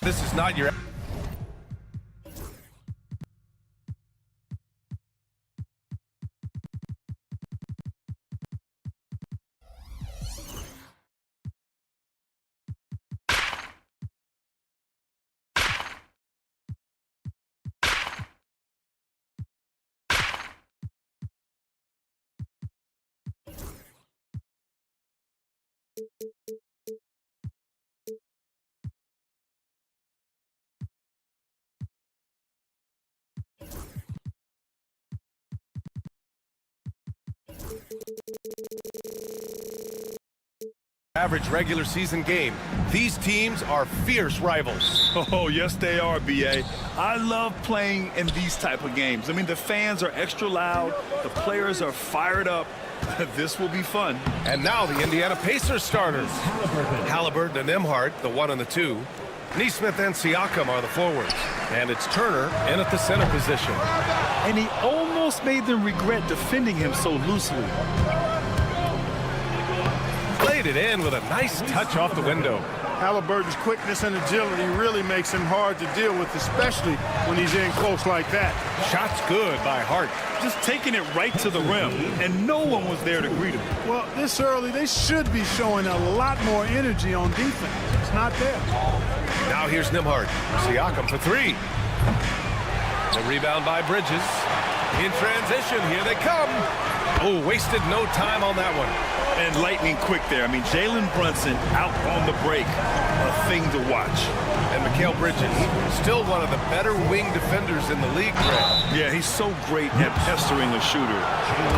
This is not your... Average regular season game. These teams are fierce rivals. Oh, yes, they are, B.A. I love playing in these type of games. I mean, the fans are extra loud. The players are fired up. This will be fun. And now the Indiana Pacers starters. Halliburton and Nembhard, the 1 and the 2. Nesmith and Siakam are the forwards. And it's Turner in at the center position. And he almost made them regret defending him so loosely. Played it in with a nice touch off the window. Halliburton's quickness and agility really makes him hard to deal with, especially when he's in close like that. Shot's good by Hart. Just taking it right to the rim, and no one was there to greet him. Well, this early, they should be showing a lot more energy on defense. It's not there. Now here's Nembhard. Siakam for 3. The rebound by Bridges. In transition, here they come. Oh, wasted no time on that one. And lightning quick there. I mean, Jalen Brunson out on the break. A thing to watch. And Mikal Bridges, still one of the better wing defenders in the league, Greg. Yeah, he's so great at pestering a shooter.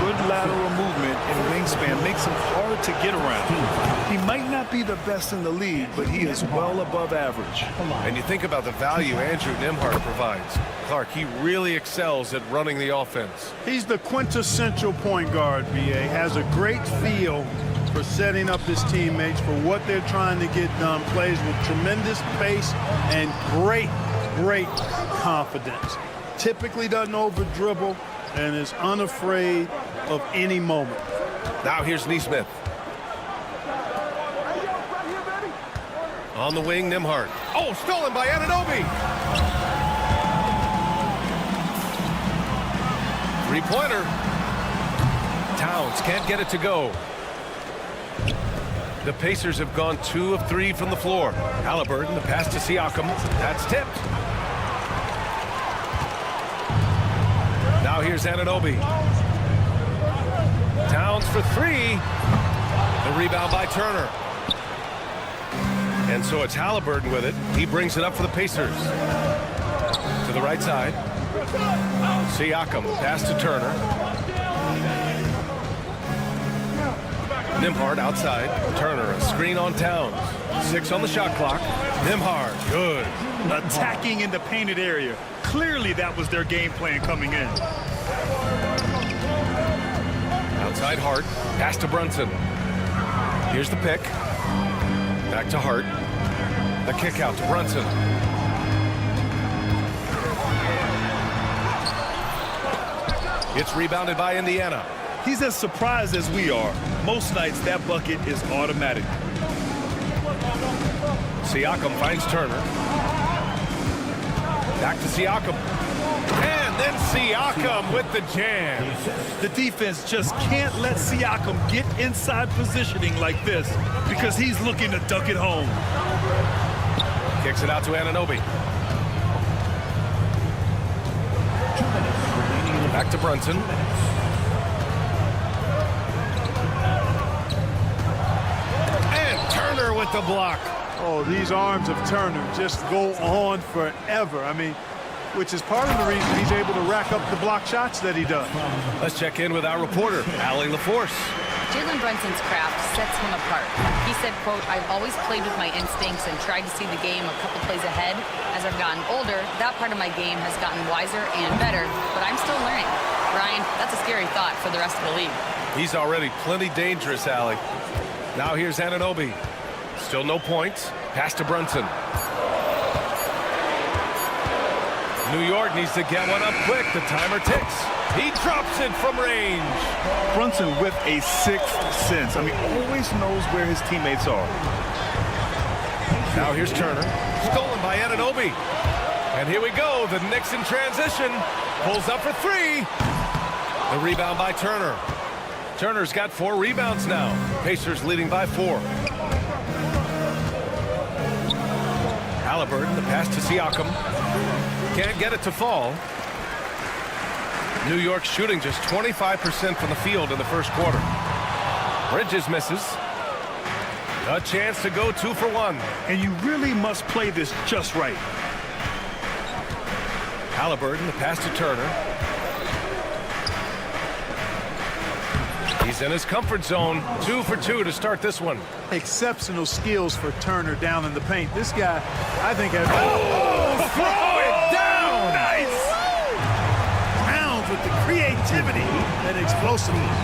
Good lateral movement and wingspan makes him hard to get around. He might not be the best in the league, but he is well above average. And you think about the value Andrew Nembhard provides. Clark, he really excels at running the offense. He's the quintessential point guard, B.A. Has a great feel for setting up his teammates for what they're trying to get done. Plays with tremendous pace and great confidence. Typically doesn't over-dribble and is unafraid of any moment. Now here's Nesmith. On the wing, Nembhard. Oh, stolen by Anunoby. Three-pointer. Towns can't get it to go. The Pacers have gone 2 of 3 from the floor. Halliburton, the pass to Siakam. That's tipped. Now here's Anunoby. Towns for 3. The rebound by Turner. And so it's Halliburton with it. He brings it up for the Pacers. To the right side. Siakam, pass to Turner. Nembhard outside. Turner, a screen on Towns. 6 on the shot clock. Nembhard, good. Attacking in the painted area. Clearly that was their game plan coming in. Outside Hart, pass to Brunson. Here's the pick. Back to Hart. The kick out to Brunson. It's rebounded by Indiana. He's as surprised as we are. Most nights that bucket is automatic. Siakam finds Turner. Back to Siakam. And then Siakam with the jam. The defense just can't let Siakam get inside positioning like this because he's looking to duck it home. Kicks it out to Anunoby. Back to Brunson. with the block. Oh, these arms of Turner just go on forever. I mean, which is part of the reason he's able to rack up the block shots that he does. Let's check in with our reporter, Allie LaForce. Jalen Brunson's craft sets him apart. He said, quote, "I've always played with my instincts and tried to see the game a couple plays ahead. As I've gotten older, that part of my game has gotten wiser and better, but I'm still learning." Ryan, that's a scary thought for the rest of the league. He's already plenty dangerous, Allie. Now here's Anunoby. Still no points. Pass to Brunson. New York needs to get one up quick. The timer ticks. He drops it from range. Brunson with a sixth sense. I mean, always knows where his teammates are. Now here's Turner. Stolen by Anunoby. And here we go. The Knicks in transition. Pulls up for three. The rebound by Turner. Turner's got 4 rebounds now. Pacers leading by 4. Halliburton, the pass to Siakam. Can't get it to fall. New York shooting just 25% from the field in the first quarter. Bridges misses. A chance to go 2 for 1. And you really must play this just right. Halliburton, the pass to Turner. He's in his comfort zone. 2 for 2 to start this one. Exceptional skills for Turner down in the paint. This guy, I think, has... Oh, throw it down! Nice! Pounds with the creativity and explosiveness.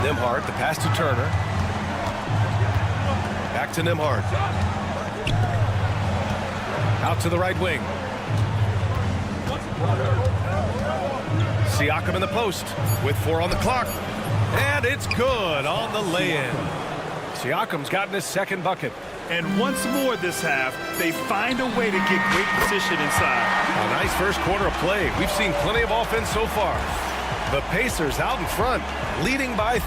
Nembhard, the pass to Turner. Back to Nembhard. Out to the right wing. Siakam in the post with 4 on the clock. And it's good on the lay-in. Siakam's gotten his second bucket. And once more this half, they find a way to get great position inside. A nice first quarter of play. We've seen plenty of offense so far. The Pacers out in front, leading by...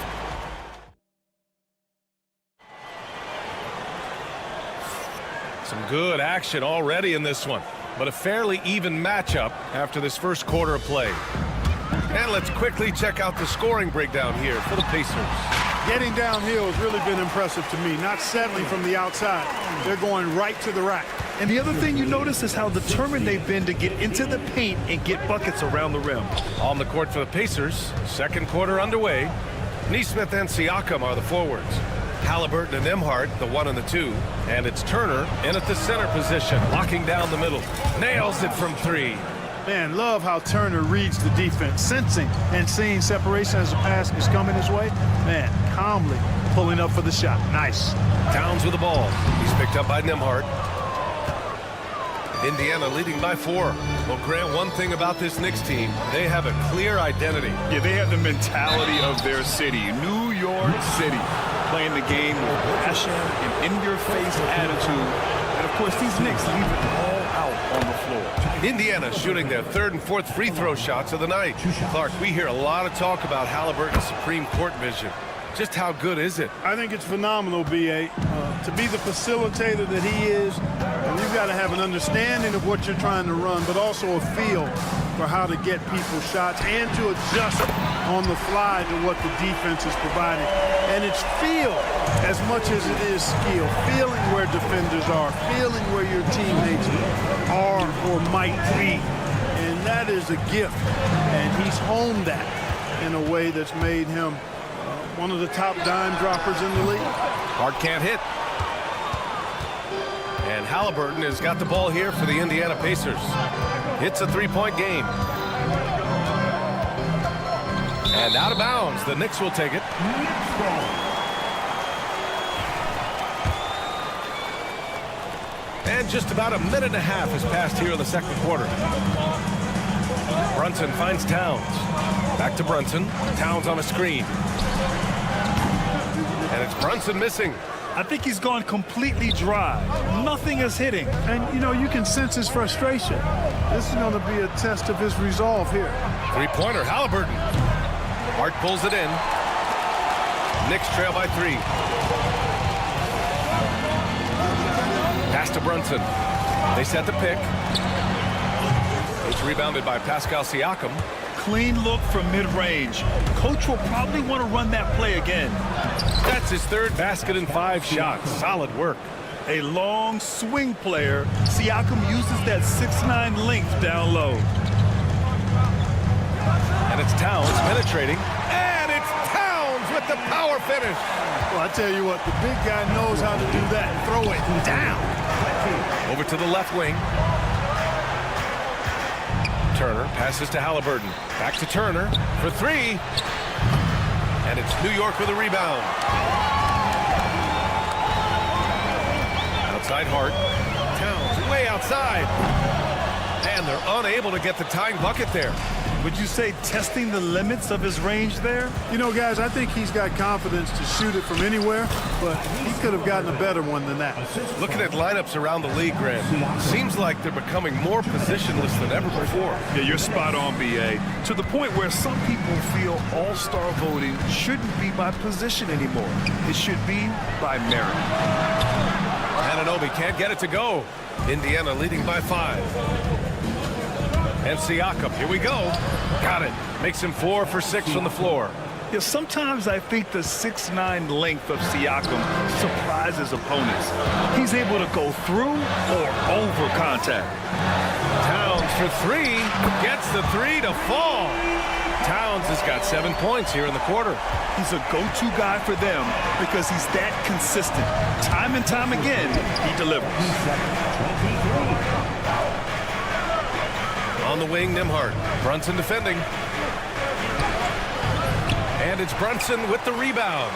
Some good action already in this one, but a fairly even matchup after this first quarter of play. And let's quickly check out the scoring breakdown here for the Pacers. Getting downhill has really been impressive to me. Not settling from the outside. They're going right to the rack. And the other thing you notice is how determined they've been to get into the paint and get buckets around the rim. On the court for the Pacers, second quarter underway. Nesmith and Siakam are the forwards. Halliburton and Nembhard, the 1 and the 2. And it's Turner in at the center position, locking down the middle. Nails it from 3. Man, love how Turner reads the defense, sensing and seeing separation as the pass is coming his way. Man, calmly pulling up for the shot. Nice. Towns with the ball. He's picked up by Nembhard. Indiana leading by 4. Well, Grant, one thing about this Knicks team, they have a clear identity. Yeah, they have the mentality of their city, New York City, playing the game with passion and in-your-face attitude. And, of course, these Knicks leave it all out on the floor. Indiana shooting their 3rd and 4th free throw shots of the night. Clark, we hear a lot of talk about Halliburton's supreme court vision. Just how good is it? I think it's phenomenal, B.A. To be the facilitator that he is, you've got to have an understanding of what you're trying to run, but also a feel for how to get people shots and to adjust on the fly to what the defense is providing. And it's feel as much as it is skill. Feeling where defenders are, feeling where your teammates are or might be. And that is a gift. And he's honed that in a way that's made him one of the top dime droppers in the league. Hart can't hit. And Halliburton has got the ball here for the Indiana Pacers. It's a 3-point game. And out of bounds. The Knicks will take it. And just about a minute and a half has passed here in the second quarter. Brunson finds Towns. Back to Brunson. Towns on a screen. And it's Brunson missing. I think he's gone completely dry. Nothing is hitting. And, you know, you can sense his frustration. This is going to be a test of his resolve here. Three-pointer, Halliburton. Hart pulls it in. Knicks trail by 3. Pass to Brunson. They set the pick. It's rebounded by Pascal Siakam. clean look from mid-range. Coach will probably want to run that play again. That's his third basket in 5 shots. Solid work. A long swing player. Siakam uses that 6'9" length down low. And it's Towns penetrating. And it's Towns with the power finish. Well, I tell you what, the big guy knows how to do that. Throw it down. Over to the left wing. Turner passes to Halliburton. Back to Turner for 3. And it's New York with a rebound. Outside Hart. Towns way outside. And they're unable to get the tying bucket there. Would you say testing the limits of his range there? You know, guys, I think he's got confidence to shoot it from anywhere, but he could have gotten a better one than that. Looking at lineups around the league, Grant, seems like they're becoming more positionless than ever before. Yeah, you're spot on, B.A. To the point where some people feel all-star voting shouldn't be by position anymore. It should be by merit. Anunoby can't get it to go. Indiana leading by 5. And Siakam, here we go. Got it. Makes him 4 for 6 from the floor. Yeah, sometimes I think the 6'9" length of Siakam surprises opponents. He's able to go through or over contact. Towns for 3. Gets the 3 to fall. Towns has got 7 points here in the quarter. He's a go-to guy for them because he's that consistent. Time and time again, he delivers. On the wing, Nembhard. Brunson defending. And it's Brunson with the rebound.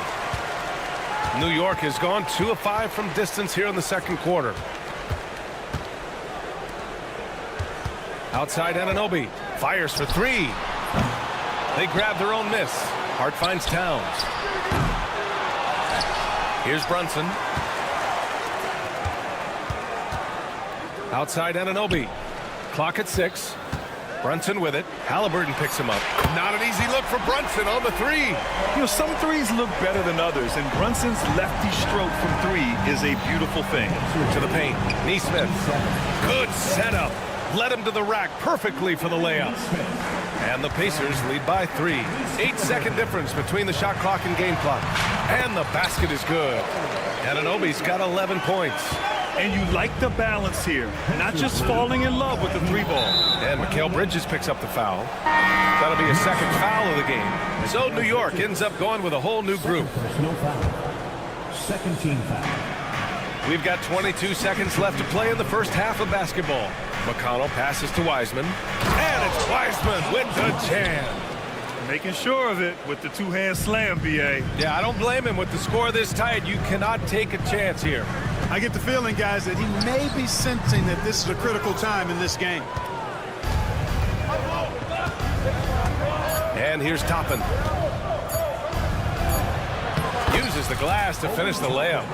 New York has gone 2 of 5 from distance here in the second quarter. Outside Anunoby. Fires for 3. They grab their own miss. Hart finds Towns. Here's Brunson. Outside Anunoby. Clock at 6. Brunson with it. Halliburton picks him up. Not an easy look for Brunson on the 3. You know, some threes look better than others, and Brunson's lefty stroke from 3 is a beautiful thing. To the paint. Neesmith. Good setup. Led him to the rack perfectly for the layup. And the Pacers lead by 3. 8-second difference between the shot clock and game clock. And the basket is good. Anunoby's got 11 points. And you like the balance here, not just falling in love with the 3-ball. And Mikal Bridges picks up the foul. That'll be a second foul of the game. So New York ends up going with a whole new group. Second team foul. We've got 22 seconds left to play in the first half of basketball. McConnell passes to Wiseman. And it's Wiseman with the jam. Making sure of it with the 2-hand slam, B.A. Yeah, I don't blame him. With the score this tight, you cannot take a chance here. I get the feeling, guys, that he may be sensing that this is a critical time in this game. And here's Toppin. Uses the glass to finish the layup.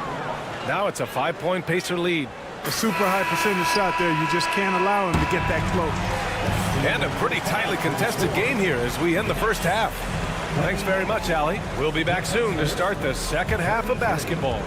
Now it's a 5-point Pacer lead. A super high percentage shot there. You just can't allow him to get that close. And a pretty tightly contested game here as we end the first half. Thanks very much, Allie. We'll be back soon to start the second half of basketball.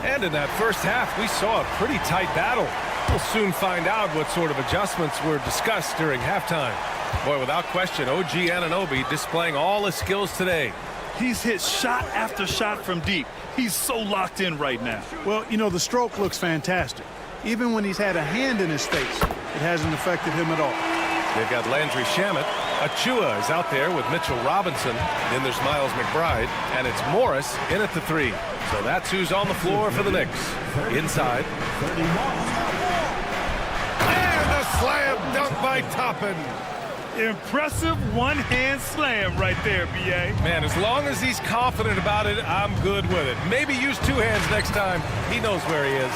And in that first half, we saw a pretty tight battle. We'll soon find out what sort of adjustments were discussed during halftime. Boy, without question, OG Anunoby displaying all his skills today. He's hit shot after shot from deep. He's so locked in right now. Well, you know, the stroke looks fantastic. Even when he's had a hand in his face, it hasn't affected him at all. They've got Landry Shamet. Achua is out there with Mitchell Robinson. Then there's Miles McBride. And it's Morris in at the 3. So that's who's on the floor for the Knicks. Inside. And a slam dunk by Toppin. Impressive one-hand slam right there, B.A. Man, as long as he's confident about it, I'm good with it. Maybe use 2 hands next time. He knows where he is.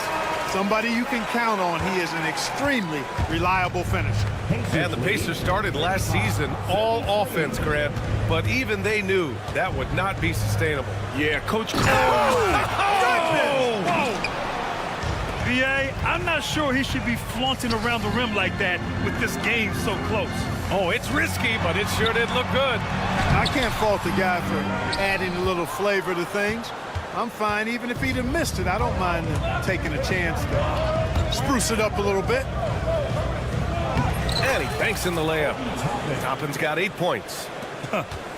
Somebody you can count on. He is an extremely reliable finisher. And the Pacers started last season all offense, Grant, but even they knew that would not be sustainable. Yeah, Coach. VA, I'm not sure he should be flaunting around the rim like that with this game so close. Oh, it's risky, but it sure did look good. I can't fault the guy for adding a little flavor to things. I'm fine even if he'd have missed it. I don't mind taking a chance to spruce it up a little bit. And he banks in the layup. Toppin's got 8 points.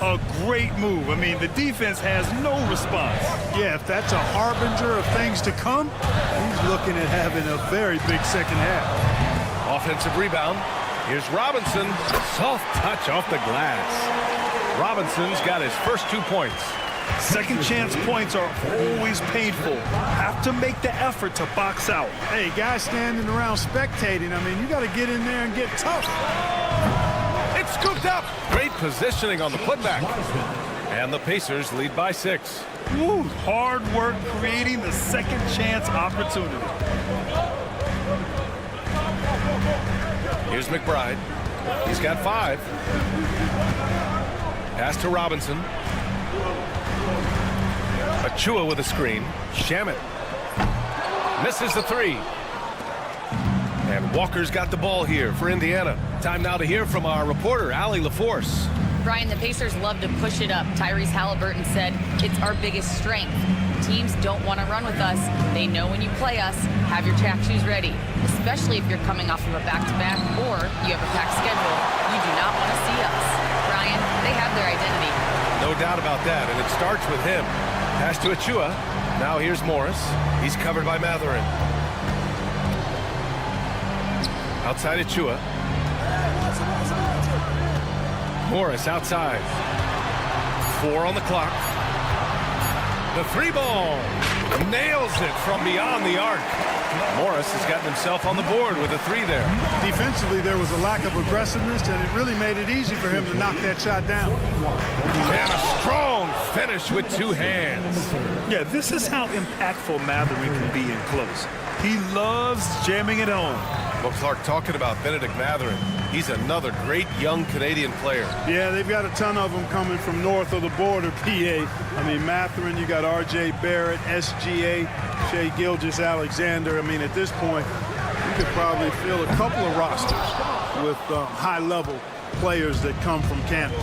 A great move. I mean, the defense has no response. Yeah, if that's a harbinger of things to come, he's looking at having a very big second half. Offensive rebound. Here's Robinson. Soft touch off the glass. Robinson's got his first 2 points. Second chance points are always painful. Have to make the effort to box out. Hey, guys standing around spectating, I mean, you got to get in there and get tough. It's scooped up. Great positioning on the putback. And the Pacers lead by 6. Woo, hard work creating the second chance opportunity. Here's McBride. He's got 5. Pass to Robinson. Achua with a screen. Shamet misses the 3. And Walker's got the ball here for Indiana. Time now to hear from our reporter, Allie LaForce. Brian, the Pacers love to push it up. Tyrese Halliburton said it's our biggest strength. Teams don't want to run with us. They know when you play us, have your track shoes ready, especially if you're coming off of a back-to-back or you have a packed schedule. You do not want to see us. Brian, they have their identity. No doubt about that, and it starts with him. Pass to Achua. Now here's Morris. He's covered by Mathurin. Outside Achua. Morris outside. 4 on the clock. The 3 ball. Nails it from beyond the arc. Morris has gotten himself on the board with a 3 there. Defensively, there was a lack of aggressiveness, and it really made it easy for him to knock that shot down. And a strong finish with 2 hands. Yeah, this is how impactful Mathurin can be in close. He loves jamming it home. Well, Clark, talking about Benedict Mathurin, he's another great young Canadian player. Yeah, they've got a ton of them coming from north of the border, PA. I mean, Mathurin, you got R.J. Barrett, SGA, Shai Gilgeous-Alexander. I mean, at this point, you could probably fill a couple of rosters with high-level players that come from Canada.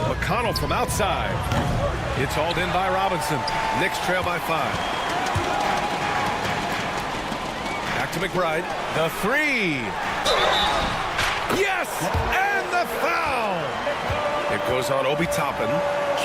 McConnell from outside. It's hauled in by Robinson. Knicks trail by 5. Back to McBride. The 3. Yes! And the foul! It goes on Obi Toppin.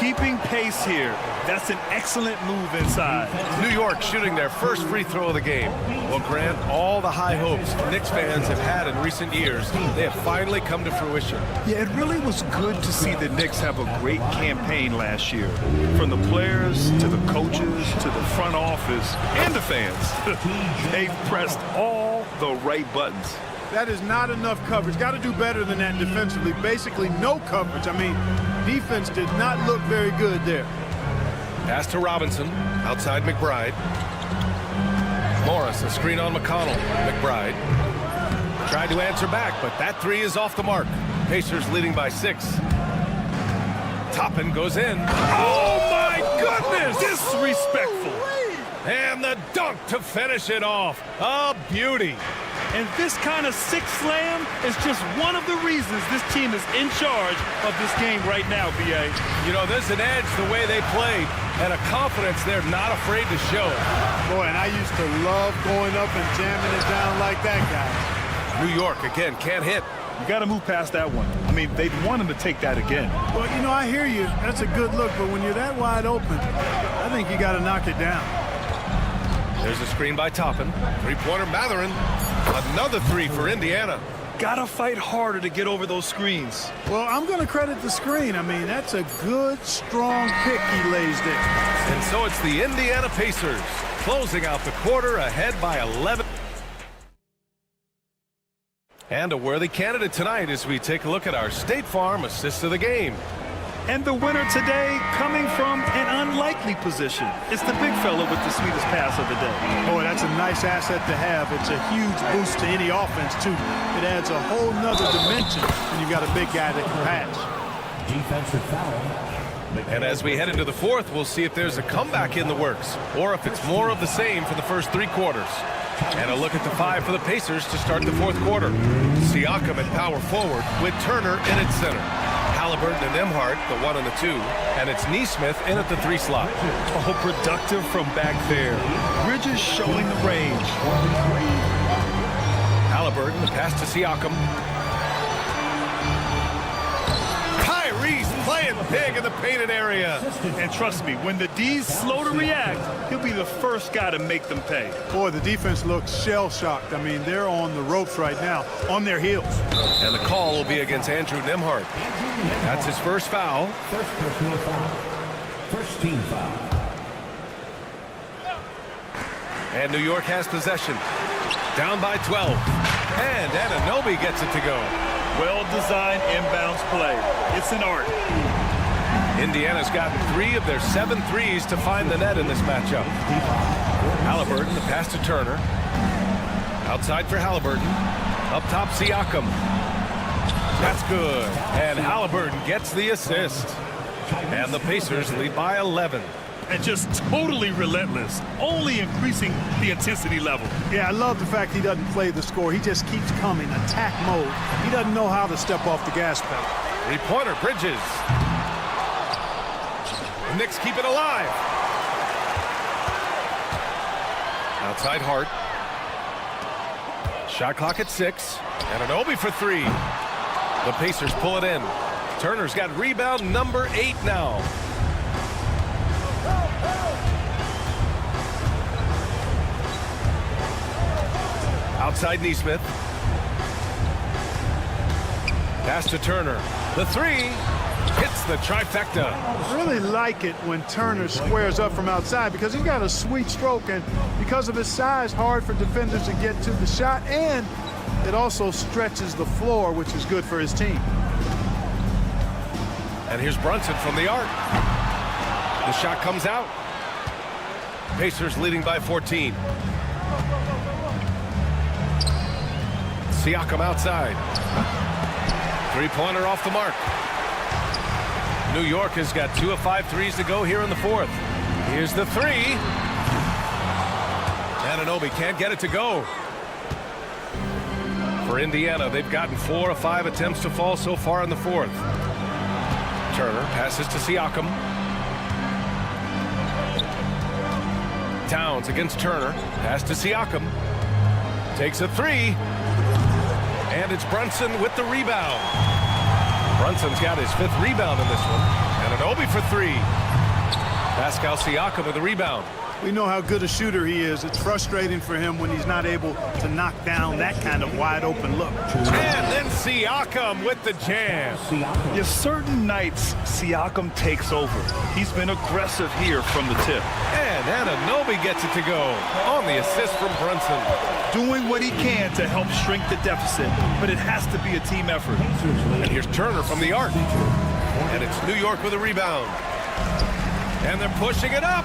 Keeping pace here. That's an excellent move inside. New York shooting their first free throw of the game. Well, Grant, all the high hopes Knicks fans have had in recent years, they have finally come to fruition. Yeah, it really was good to see the Knicks have a great campaign last year. From the players to the coaches to the front office and the fans. They've pressed all the right buttons. That is not enough coverage. Got to do better than that defensively. Basically no coverage. I mean, defense did not look very good there. Pass to Robinson. Outside McBride. Morris, a screen on McConnell. McBride tried to answer back, but that 3 is off the mark. Pacers leading by 6. Toppin goes in. Oh, my goodness! Disrespectful. And the dunk to finish it off. A beauty. And this kind of sick slam is just one of the reasons this team is in charge of this game right now, B.A. You know, there's an edge the way they played and a confidence they're not afraid to show. Boy, and I used to love going up and jamming it down like that guy. New York, again, can't hit. You got to move past that one. I mean, they'd want him to take that again. Well, you know, I hear you. That's a good look, but when you're that wide open, I think you got to knock it down. There's a screen by Toppin. 3-pointer Mathurin. Another 3 for Indiana. Gotta fight harder to get over those screens. Well, I'm going to credit the screen. I mean, that's a good, strong pick he lays there. And so it's the Indiana Pacers closing out the quarter ahead by 11. And a worthy candidate tonight as we take a look at our State Farm assist of the game. And the winner today coming from an unlikely position. It's the big fella with the sweetest pass of the day. Boy, that's a nice asset to have. It's a huge boost to any offense, too. It adds a whole nother dimension when you've got a big guy that can pass. Defensive foul, And as we head into the fourth, we'll see if there's a comeback in the works or if it's more of the same for the first 3 quarters. And a look at the 5 for the Pacers to start the fourth quarter. Siakam at power forward with Turner in at center. Halliburton and Nembhard, the 1 and the 2. And it's Nesmith in at the 3 slot. Oh, productive from back there. Bridges showing the range. Halliburton, the pass to Siakam. Kyrie's playing big in the painted area. And trust me, when the D's slow to react, he'll be the first guy to make them pay. Boy, the defense looks shell-shocked. I mean, they're on the ropes right now, on their heels. And the call will be against Andrew Nembhard. That's his first foul. First personal foul. First team foul. And New York has possession. Down by 12. And Anunoby gets it to go. Well-designed inbounds play. It's an art. Indiana's gotten 3 of their 7 threes to find the net in this matchup. Halliburton, the pass to Turner. Outside for Halliburton. Up top, Siakam. That's good. And Halliburton gets the assist. And the Pacers lead by 11. And just totally relentless, only increasing the intensity level. Yeah, I love the fact he doesn't play the score. He just keeps coming, attack mode. He doesn't know how to step off the gas pedal. 3-pointer, Bridges. The Knicks keep it alive. Outside Hart. Shot clock at 6. And Anunoby for 3. The Pacers pull it in. Turner's got rebound number 8 now. Outside Nesmith. Pass to Turner. The 3 hits the trifecta. I really like it when Turner squares up from outside because he's got a sweet stroke, and because of his size, hard for defenders to get to the shot, and it also stretches the floor, which is good for his team. And here's Brunson from the arc. The shot comes out. Pacers leading by 14. Siakam outside. 3-pointer off the mark. New York has got 2 of 5 threes to go here in the fourth. Here's the 3. Anunoby can't get it to go. For Indiana, they've gotten 4 of 5 attempts to fall so far in the fourth. Turner passes to Siakam. Towns against Turner. Pass to Siakam. Takes a 3. And it's Brunson with the rebound. Brunson's got his 5th rebound in this one. And Anunoby for 3. Pascal Siakam with the rebound. We know how good a shooter he is. It's frustrating for him when he's not able to knock down that kind of wide-open look. And then Siakam with the jam. Yes, certain nights, Siakam takes over. He's been aggressive here from the tip. And Anunoby gets it to go on the assist from Brunson. Doing what he can to help shrink the deficit, but it has to be a team effort. And here's Turner from the arc. And it's New York with a rebound. And they're pushing it up.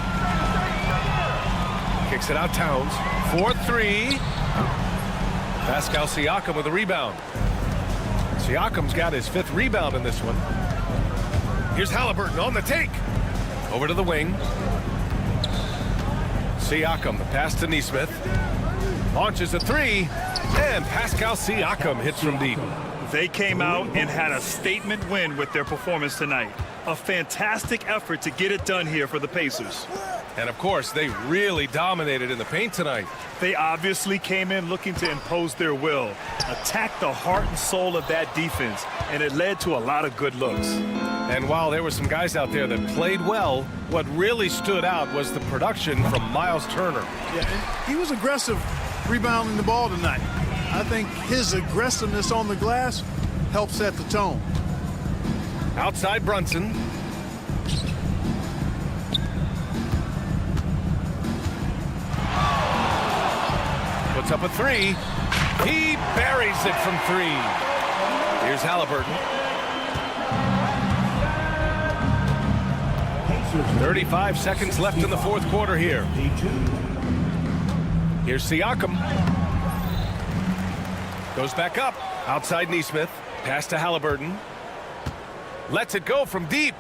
Kicks it out, Towns. 4-3. Pascal Siakam with a rebound. Siakam's got his 5th rebound in this one. Here's Halliburton on the take. Over to the wing. Siakam, the pass to Nesmith. Launches a 3. And Pascal Siakam hits from deep. They came out and had a statement win with their performance tonight. A fantastic effort to get it done here for the Pacers. And of course, they really dominated in the paint tonight. They obviously came in looking to impose their will, attack the heart and soul of that defense, and it led to a lot of good looks. And while there were some guys out there that played well, what really stood out was the production from Miles Turner. Yeah, and he was aggressive rebounding the ball tonight. I think his aggressiveness on the glass helped set the tone. Outside Brunson. Puts up a 3. He buries it from 3. Here's Halliburton. 35 seconds left in the fourth quarter here. Here's Siakam. Goes back up. Outside Nesmith. Pass to Halliburton. Lets it go from deep.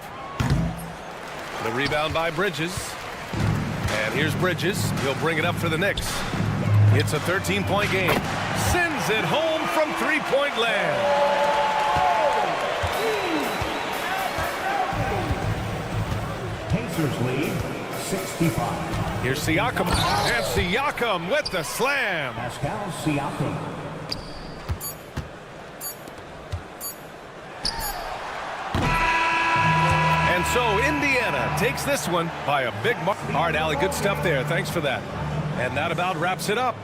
The rebound by Bridges. And here's Bridges. He'll bring it up for the Knicks. It's a 13-point game. Sends it home from three-point land. Pacers lead 65. Here's Siakam. And Siakam with the slam. Pascal Siakam. And so Indiana takes this one by a big mark. All right, Allie, good stuff there. Thanks for that. And that about wraps it up.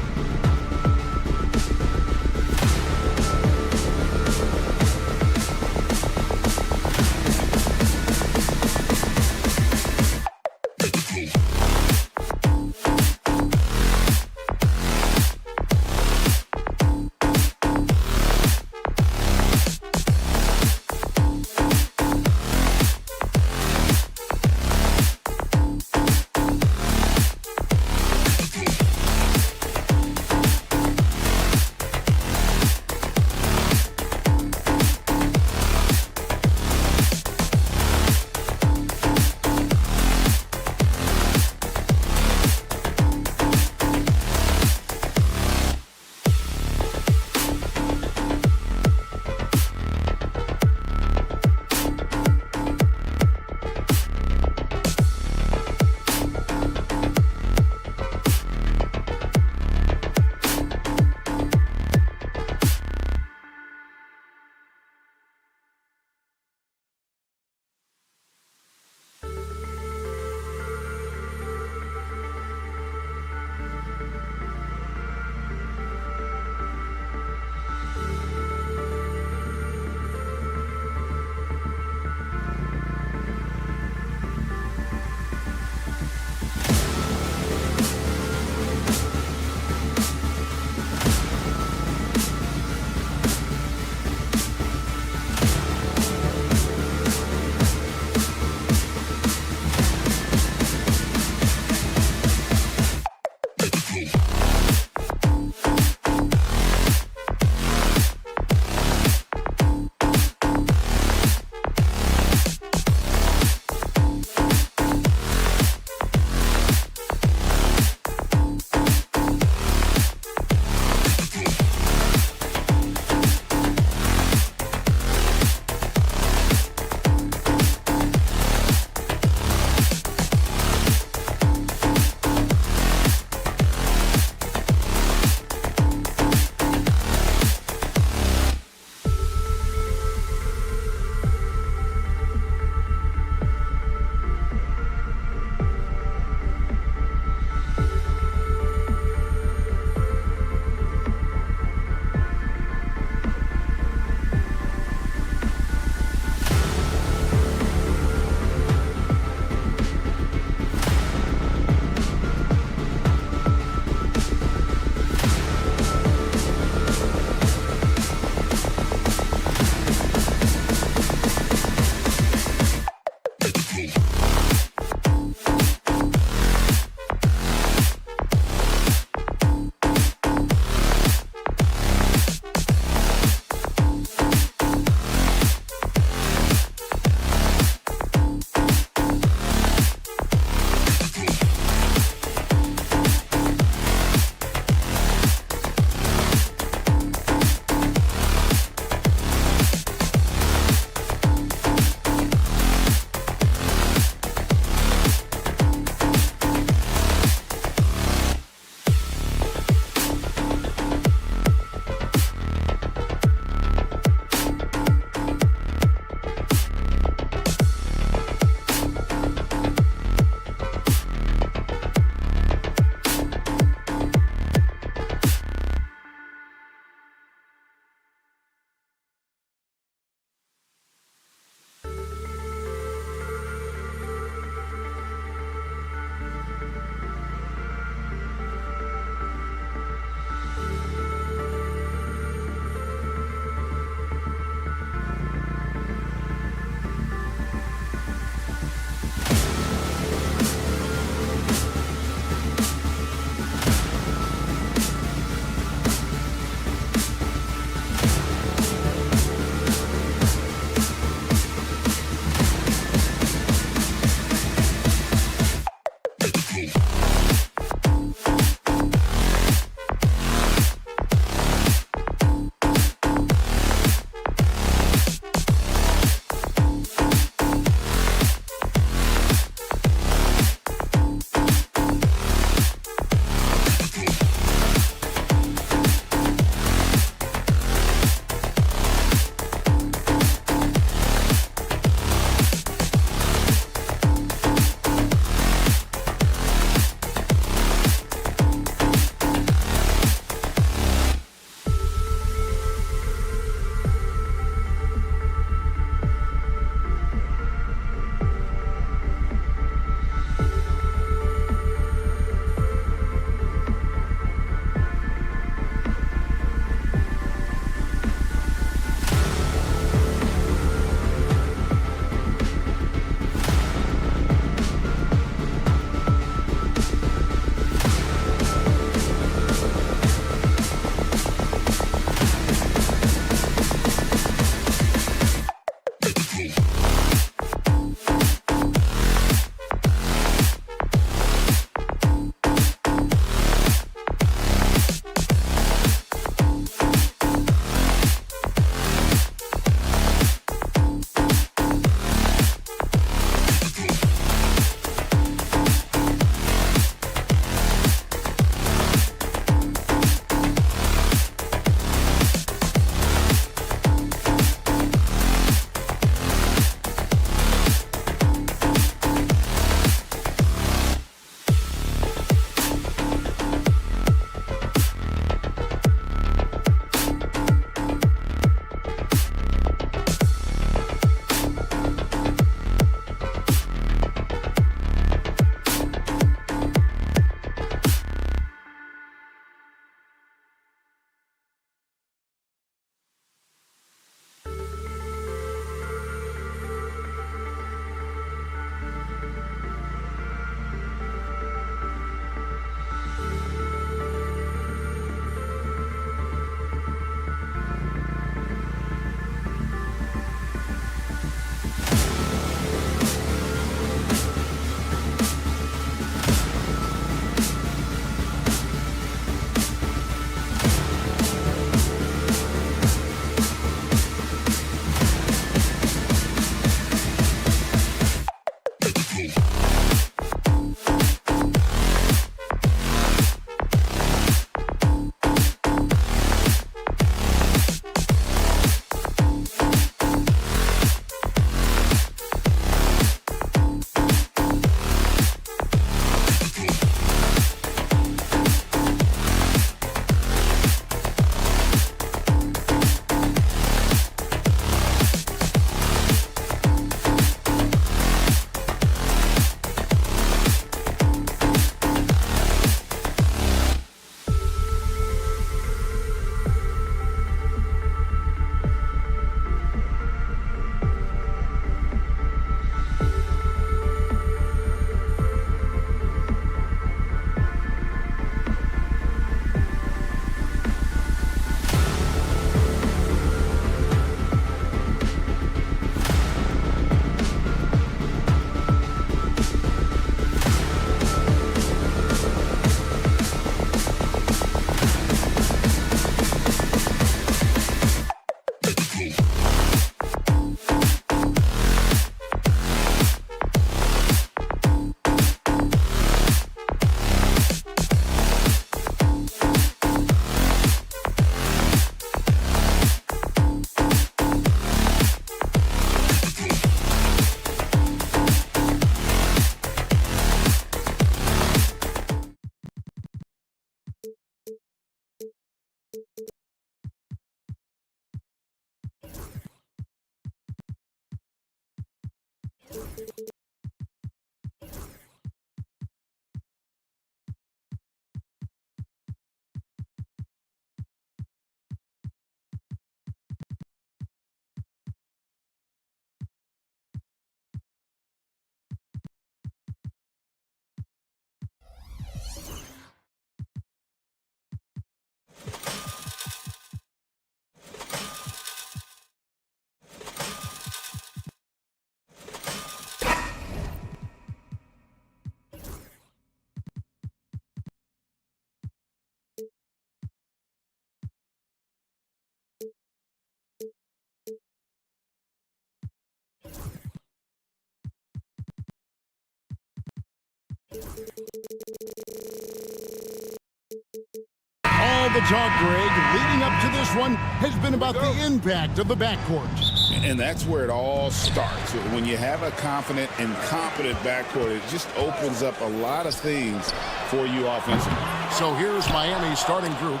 All the talk, Greg, leading up to this one has been about the impact of the backcourt. And that's where it all starts. When you have a confident and competent backcourt, it just opens up a lot of things for you offensively. So here's Miami's starting group.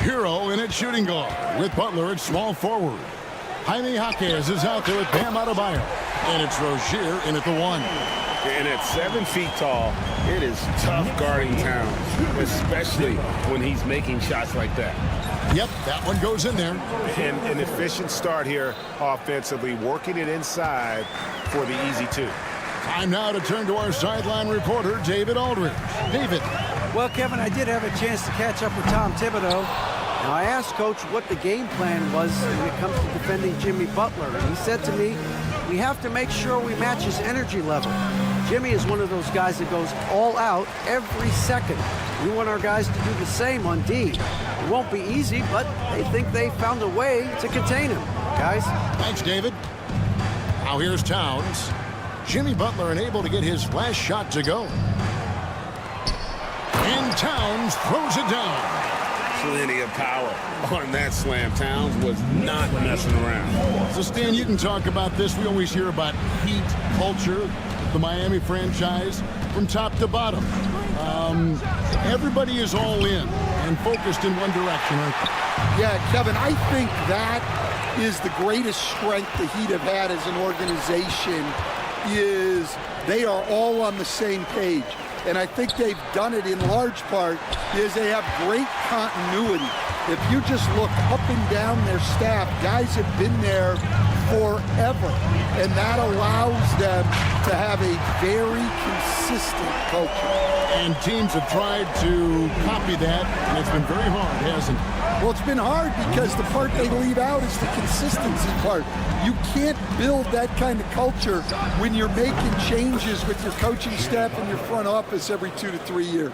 Hero in at shooting guard, with Butler at small forward. Jaime Jaquez is out there with Bam Adebayo. And it's Rozier in at the 1. And at 7 feet tall, it is tough guarding Towns, especially when he's making shots like that. Yep, that one goes in there. And an efficient start here offensively, working it inside for the easy 2. Time now to turn to our sideline reporter, David Aldridge. David. Well, Kevin, I did have a chance to catch up with Tom Thibodeau. Now, I asked Coach what the game plan was when it comes to defending Jimmy Butler. And he said to me, we have to make sure we match his energy level. Jimmy is one of those guys that goes all out every second. We want our guys to do the same on D. It won't be easy, but they think they found a way to contain him. Guys? Thanks, David. Now here's Towns. Jimmy Butler unable to get his last shot to go. And Towns throws it down. Plenty of power on that slam. Towns was not messing around. So, Stan, you can talk about this. We always hear about heat culture, the Miami franchise, from top to bottom. Everybody is all in and focused in one direction. Yeah, Kevin, I think that is the greatest strength the Heat have had as an organization, is they are all on the same page. And I think they've done it in large part is they have great continuity. If you just look up and down their staff, guys have been there forever. And that allows them to have a very consistent culture. And teams have tried to copy that, and it's been very hard, hasn't it? Well, it's been hard because the part they leave out is the consistency part. You can't build that kind of culture when you're making changes with your coaching staff and your front office every 2 to 3 years.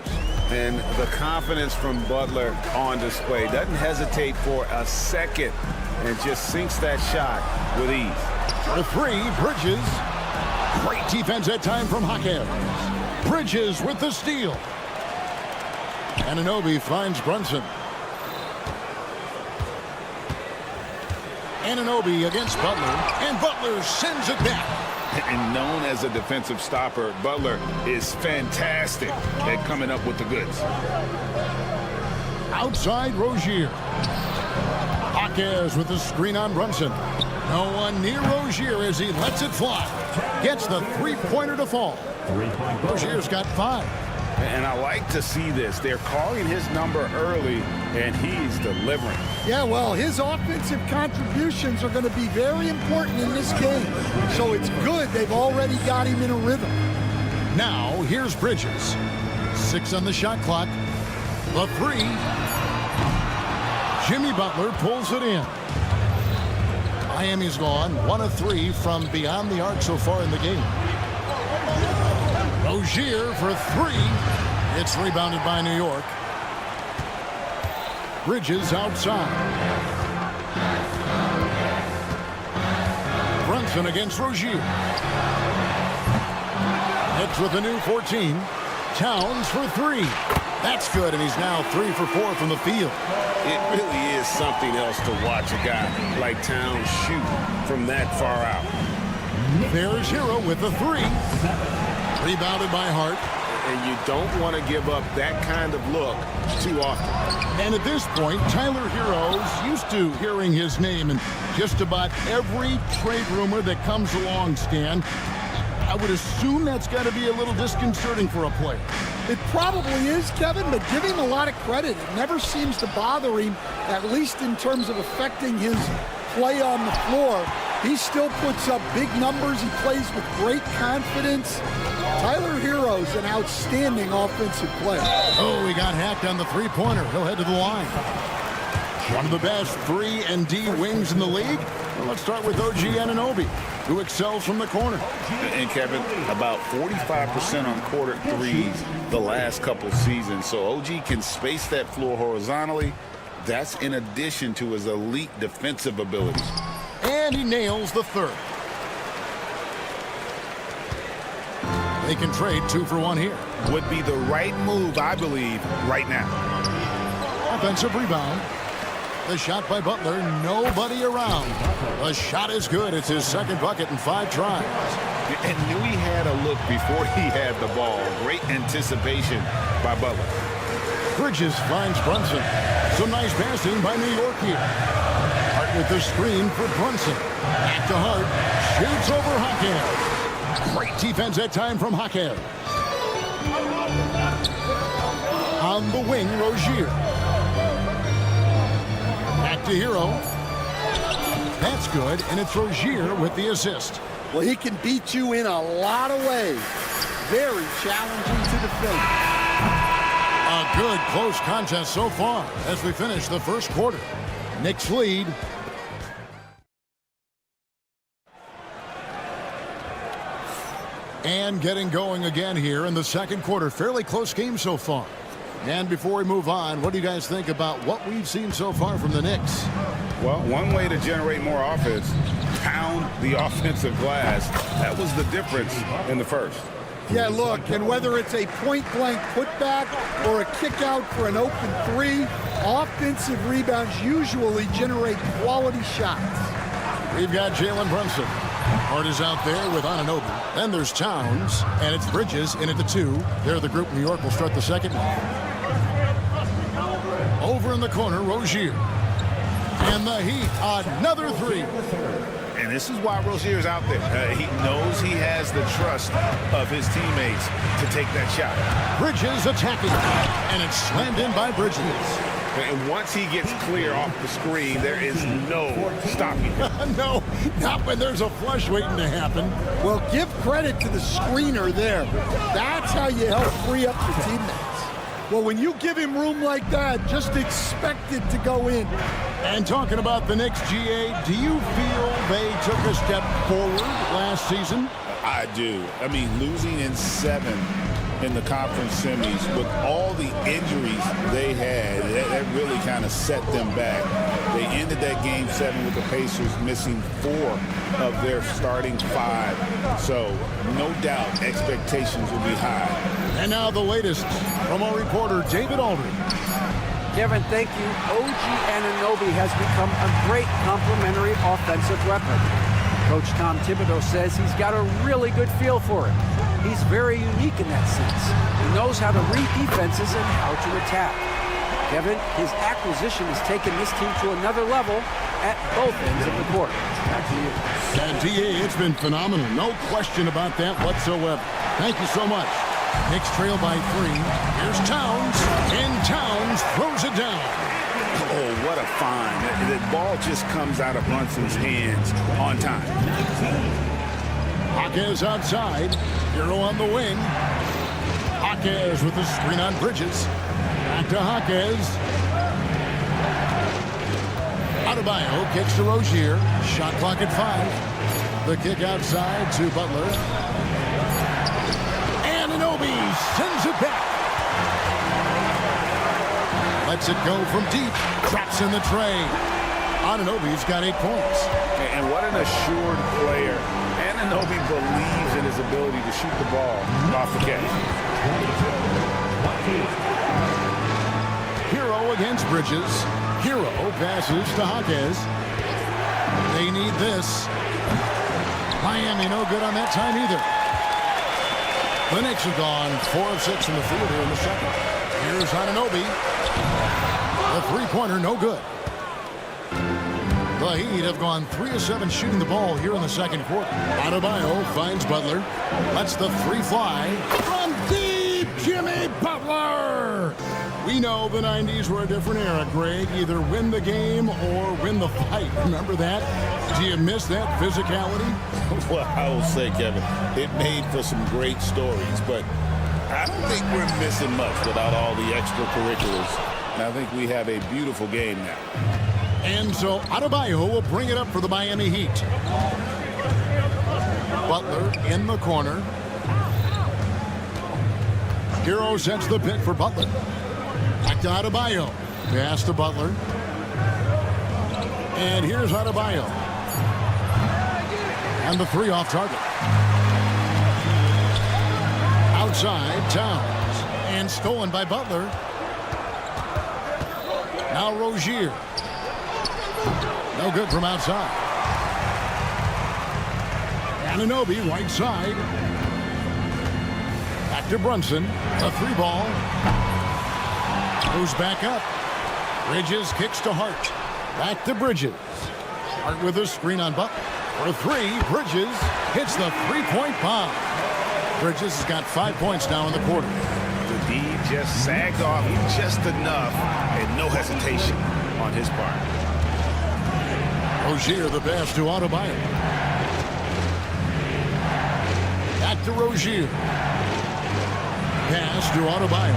And the confidence from Butler on display. Doesn't hesitate for a second and just sinks that shot with ease. For 3, Bridges. Great defense that time from Jaquez. Bridges with the steal. Anunoby finds Brunson. Anunoby against Butler, and Butler sends it back. And known as a defensive stopper, Butler is fantastic at coming up with the goods. Outside Rozier. Jaquez with the screen on Brunson. No one near Rozier as he lets it fly. Gets the three-pointer to fall. Rozier's got 5. And I like to see this. They're calling his number early, and he's delivering. Yeah, well, his offensive contributions are going to be very important in this game. So it's good they've already got him in a rhythm. Now, here's Bridges. 6 on the shot clock. The 3. Jimmy Butler pulls it in. Miami's gone 1 of 3 from beyond the arc so far in the game. Rozier for 3. It's rebounded by New York. Bridges outside. Brunson against Rozier. Hits with a new 14. Towns for 3. That's good, and he's now 3 for 4 from the field. It really is something else to watch a guy like Towns shoot from that far out. There's Hero with the 3. Rebounded by Hart. And you don't want to give up that kind of look too often. And at this point, Tyler Hero's used to hearing his name in just about every trade rumor that comes along, Stan. I would assume that's got to be a little disconcerting for a player. It probably is, Kevin, but give him a lot of credit. It never seems to bother him, at least in terms of affecting his play on the floor. He still puts up big numbers. He plays with great confidence. Tyler Hero's an outstanding offensive player. Oh, he got hacked on the three-pointer. He'll head to the line. One of the best 3 and D wings in the league. Well, let's start with OG Anunoby, who excels from the corner. And Kevin, about 45% on quarter threes the last couple seasons. So OG can space that floor horizontally. That's in addition to his elite defensive abilities. And he nails the 3rd. They can trade 2 for 1 here. Would be the right move, I believe, right now. Offensive rebound. The shot by Butler, nobody around. The shot is good. It's his second bucket in 5 tries. And knew he had a look before he had the ball. Great anticipation by Butler. Bridges finds Brunson. Some nice passing by New York here. Hart with the screen for Brunson. Back to Hart. Shoots over Hackett. Great defense that time from Hackett. On the wing, Rozier. Back to Hero. That's good, and it's Rozier with the assist. Well, he can beat you in a lot of ways. Very challenging to defend. A good close contest so far as we finish the first quarter. Knicks lead. And getting going again here in the second quarter. Fairly close game so far. And before we move on, what do you guys think about what we've seen so far from the Knicks? Well, one way to generate more offense, pound the offensive glass. That was the difference in the first. Yeah, look, and whether it's a point-blank putback or a kick-out for an open 3, offensive rebounds usually generate quality shots. We've got Jalen Brunson. Hart is out there with Anunoby. Then there's Towns, and it's Bridges in at the 2. They're the group. New York will start the second one. Over in the corner, Rozier. And the Heat, another 3. And this is why Rozier's out there. He knows he has the trust of his teammates to take that shot. Bridges attacking, and it's slammed in by Bridges. And once he gets clear off the screen, there is no stopping him. No, not when there's a flush waiting to happen. Well, give credit to the screener there. That's how you help free up your teammates. Well, when you give him room like that, just expect it to go in. And talking about the Knicks, GA, do you feel they took a step forward last season? I do. I mean, losing in 7 in the conference semis with all the injuries they had, that really kind of set them back. They ended that game 7 with the Pacers missing 4 of their starting 5. So no doubt expectations will be high. And now the latest from our reporter, David Aldridge. Kevin, thank you. OG Anunoby has become a great complementary offensive weapon. Coach Tom Thibodeau says he's got a really good feel for it. He's very unique in that sense. He knows how to read defenses and how to attack. Kevin, his acquisition has taken this team to another level at both ends of the court. Back to you. And DA, it's been phenomenal. No question about that whatsoever. Thank you so much. Knicks trail by 3. Here's Towns, and Towns throws it down. Oh, what a find. The ball just comes out of Brunson's hands on time. Jaquez outside. Hero on the wing. Jaquez with the screen on Bridges. Back to Jaquez. Adebayo kicks to Rozier. Shot clock at 5. The kick outside to Butler. Anunoby sends it back. Lets it go from deep. Drops in the tray. Anunoby's got 8 points. And what an assured player. Anunoby believes in his ability to shoot the ball off the catch. Hero against Bridges. Hero passes to Jaquez. They need this. Miami no good on that time either. The Knicks have gone 4 of 6 in the field here in the second. Here's Anunoby. The three-pointer no good. The Heat have gone 3 of 7 shooting the ball here in the second quarter. Adebayo finds Butler. Lets the 3 fly. From deep, Jimmy Butler! We know the 90s were a different era, Greg. Either win the game or win the fight. Remember that? Do you miss that physicality? Well, I will say, Kevin, it made for some great stories, but I don't think we're missing much without all the extracurriculars. And I think we have a beautiful game now. And so Adebayo will bring it up for the Miami Heat. Butler in the corner. Hero sets the pick for Butler. Back to Adebayo. Pass to Butler. And here's Adebayo. And the 3 off target. Outside, Towns. And stolen by Butler. Now Rozier. No good from outside. Anunoby, right side. Back to Brunson. A 3-ball. Moves back up. Bridges kicks to Hart. Back to Bridges. Hart with a screen on Butler. For 3, Bridges hits the 3-point bomb. Bridges has got 5 points now in the quarter. The D just sagged off just enough and no hesitation on his part. Rozier the pass to Adebayo. Back to Rozier. Pass to Adebayo.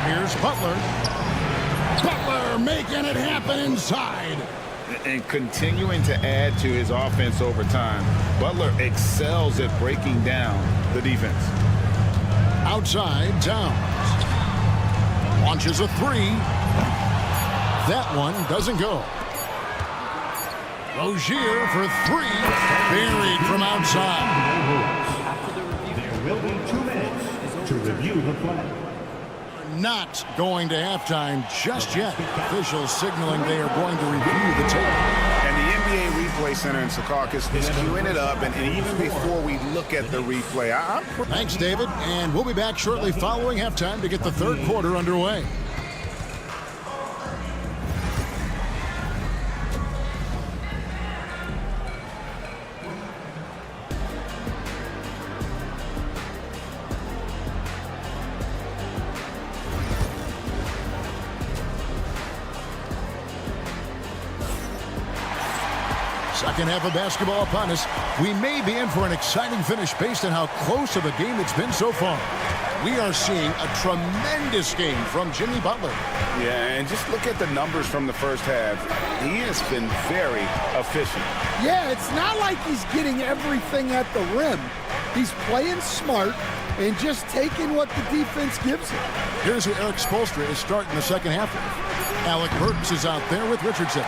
Here's Butler. Butler making it happen inside. And continuing to add to his offense over time. Butler excels at breaking down the defense. Outside, Towns. Launches a 3. That one doesn't go. Rozier for 3. Buried from outside. There will be 2 minutes to review the play. Not going to halftime just yet. Officials signaling they are going to review the tape. And the NBA Replay Center in Secaucus is queuing it up, and even before we look at the replay, Thanks, David, and we'll be back shortly following halftime to get the third quarter underway. Second half of basketball upon us. We may be in for an exciting finish based on how close of a game it's been so far. We are seeing a tremendous game from Jimmy Butler. Yeah, and just look at the numbers from the first half. He has been very efficient. Yeah, it's not like he's getting everything at the rim. He's playing smart and just taking what the defense gives him. Here's who Eric Spoelstra is starting the second half with. Alec Burks is out there with Richardson.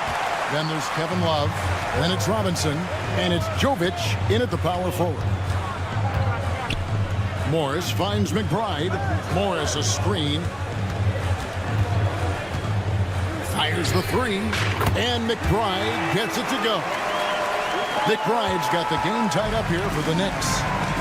Then there's Kevin Love. Then it's Robinson. And it's Jovic in at the power forward. Morris finds McBride. Morris a screen. Fires the 3. And McBride gets it to go. McBride's got the game tied up here for the Knicks.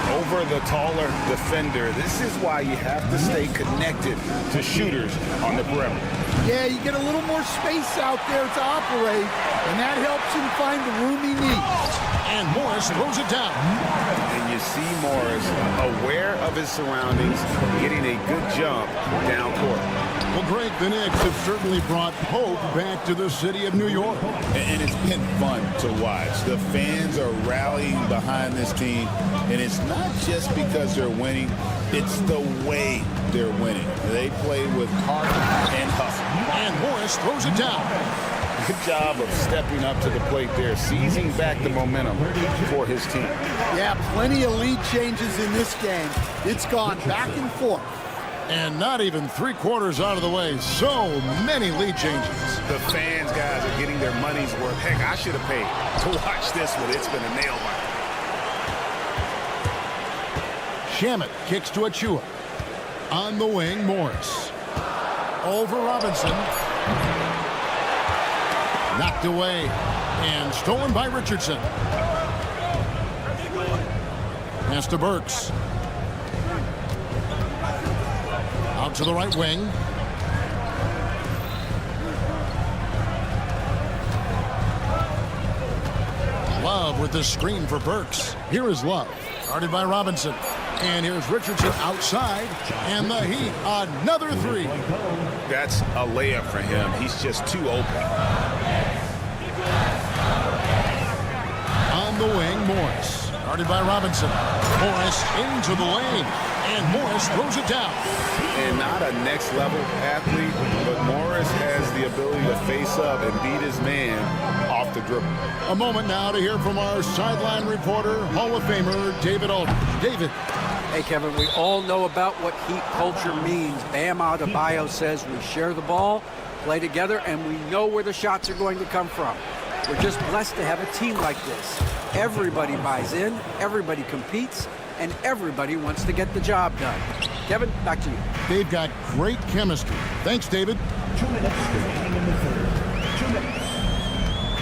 Over the taller defender. This is why you have to stay connected to shooters on the perimeter. Yeah, you get a little more space out there to operate, and that helps him find the room he needs. And Morris throws it down. And you see Morris aware of his surroundings, getting a good jump down court. Well, Greg, the Knicks have certainly brought hope back to the city of New York. And it's been fun to watch. The fans are rallying behind this team, and it's not just because they're winning, it's the way they're winning. They play with heart and hustle. And Morris throws it down. Good job of stepping up to the plate there, seizing back the momentum for his team. Yeah, plenty of lead changes in this game. It's gone back and forth. And not even 3/4 out of the way. So many lead changes. The fans, guys, are getting their money's worth. Heck, I should have paid to watch this one. It's been a nail biter. Shamet kicks to Achua. On the wing, Morris. Over Robinson. Knocked away. And stolen by Richardson. Pass to Burks. Out to the right wing. Love with the screen for Burks. Here is Love. Guarded by Robinson. And here's Richardson outside. And the Heat, another 3. That's a layup for him. He's just too open. On the wing, Morris. Guarded by Robinson. Morris into the lane. And Morris throws it down. And not a next-level athlete, but Morris has the ability to face up and beat his man off the dribble. A moment now to hear from our sideline reporter, Hall of Famer David Aldridge. David. Hey, Kevin, we all know about what Heat culture means. Bam Adebayo says we share the ball, play together, and we know where the shots are going to come from. We're just blessed to have a team like this. Everybody buys in, everybody competes, and everybody wants to get the job done. Kevin, back to you. They've got great chemistry. Thanks, David. 2 minutes remaining in the third. 2 minutes.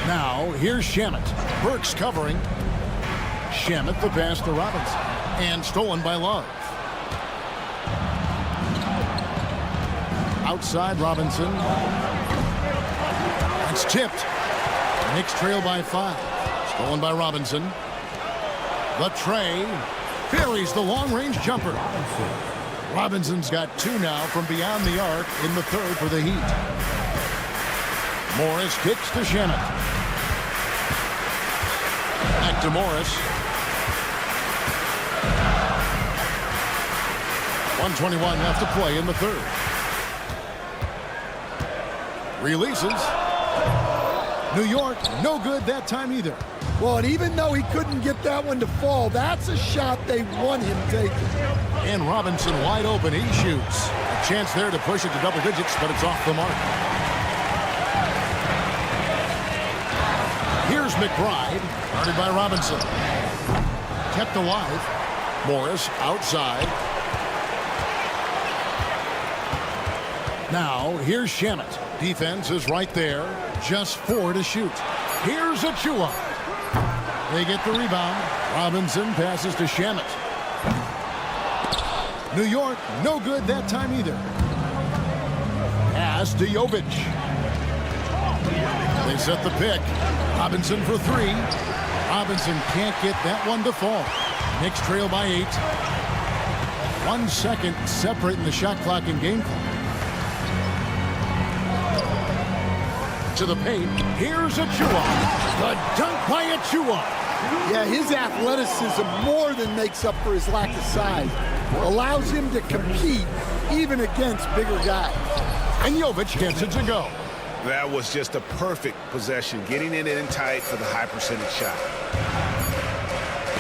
Now, here's Shamet. Burks covering. Shamet the pass to Robinson. And stolen by Love. Outside Robinson. It's tipped. Knicks trail by 5. Stolen by Robinson. The tray. Buries the long-range jumper. Robinson's got 2 now from beyond the arc in the third for the Heat. Morris kicks to Shamet. Back to Morris. 1:21 left to play in the third. Releases. New York, no good that time either. Well, and even though he couldn't get that one to fall, that's a shot they want him taking. And Robinson wide open, he shoots. A chance there to push it to double digits, but it's off the mark. Here's McBride, guarded by Robinson. Kept alive. Morris outside. Now, here's Shamet. Defense is right there. Just 4 to shoot. Here's Achua. They get the rebound. Robinson passes to Shamet. New York, no good that time either. Pass to Jovic. They set the pick. Robinson for 3. Robinson can't get that one to fall. Knicks trail by 8. 1 second separating the shot clock and game clock. To the paint. Here's Achua. The dunk by Achua. Yeah, his athleticism more than makes up for his lack of size. Allows him to compete even against bigger guys. And Jovic gets it to go. That was just a perfect possession, getting it in tight for the high percentage shot.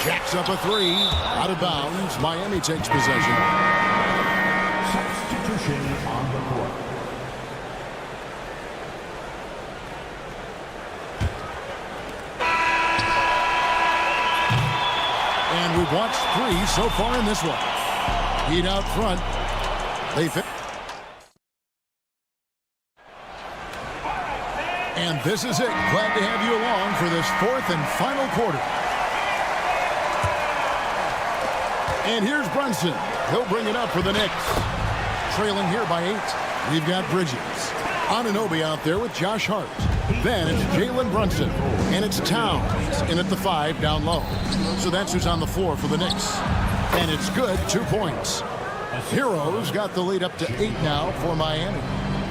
Jacks up a 3. Out of bounds. Miami takes possession. Substitution on the court. And we've watched 3 so far in this one. Heat out front. They fit. And this is it. Glad to have you along for this 4th and final quarter. And here's Brunson. He'll bring it up for the Knicks. Trailing here by 8. We've got Bridges. Anunoby out there with Josh Hart. Then it's Jalen Brunson. And it's Towns in at the 5 down low. So that's who's on the floor for the Knicks. And it's good. 2 points. Hero's got the lead up to 8 now for Miami.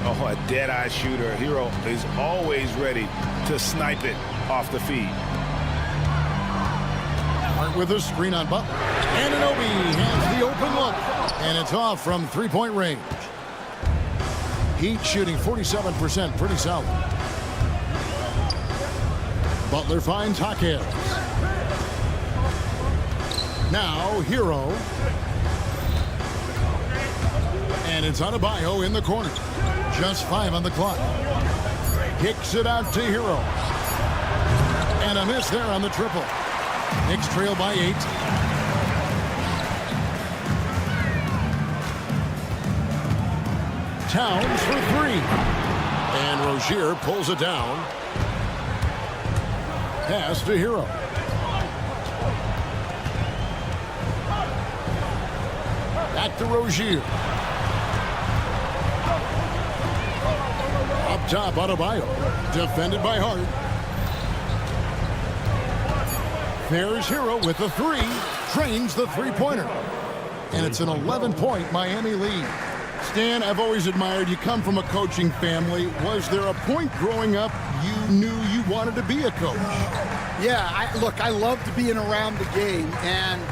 Oh, a dead-eye shooter. Hero is always ready to snipe it off the feed. Hart with a screen on Butler. Anunoby has the open look. And it's off from 3-point range. Heat shooting 47%, pretty solid. Butler finds Hawkins. Now Hero. And it's Adebayo in the corner. Just 5 on the clock. Kicks it out to Hero. And a miss there on the triple. Knicks trail by 8. Towns for 3. And Rozier pulls it down. Pass to Hero. Back to Rozier. Up top, Adebayo. Defended by Hart. There's Hero with the 3. Trains the 3-pointer. And it's an 11-point Miami lead. Stan, I've always admired you. Come from a coaching family. Was there a point growing up you knew you wanted to be a coach? Yeah, I loved being around the game. And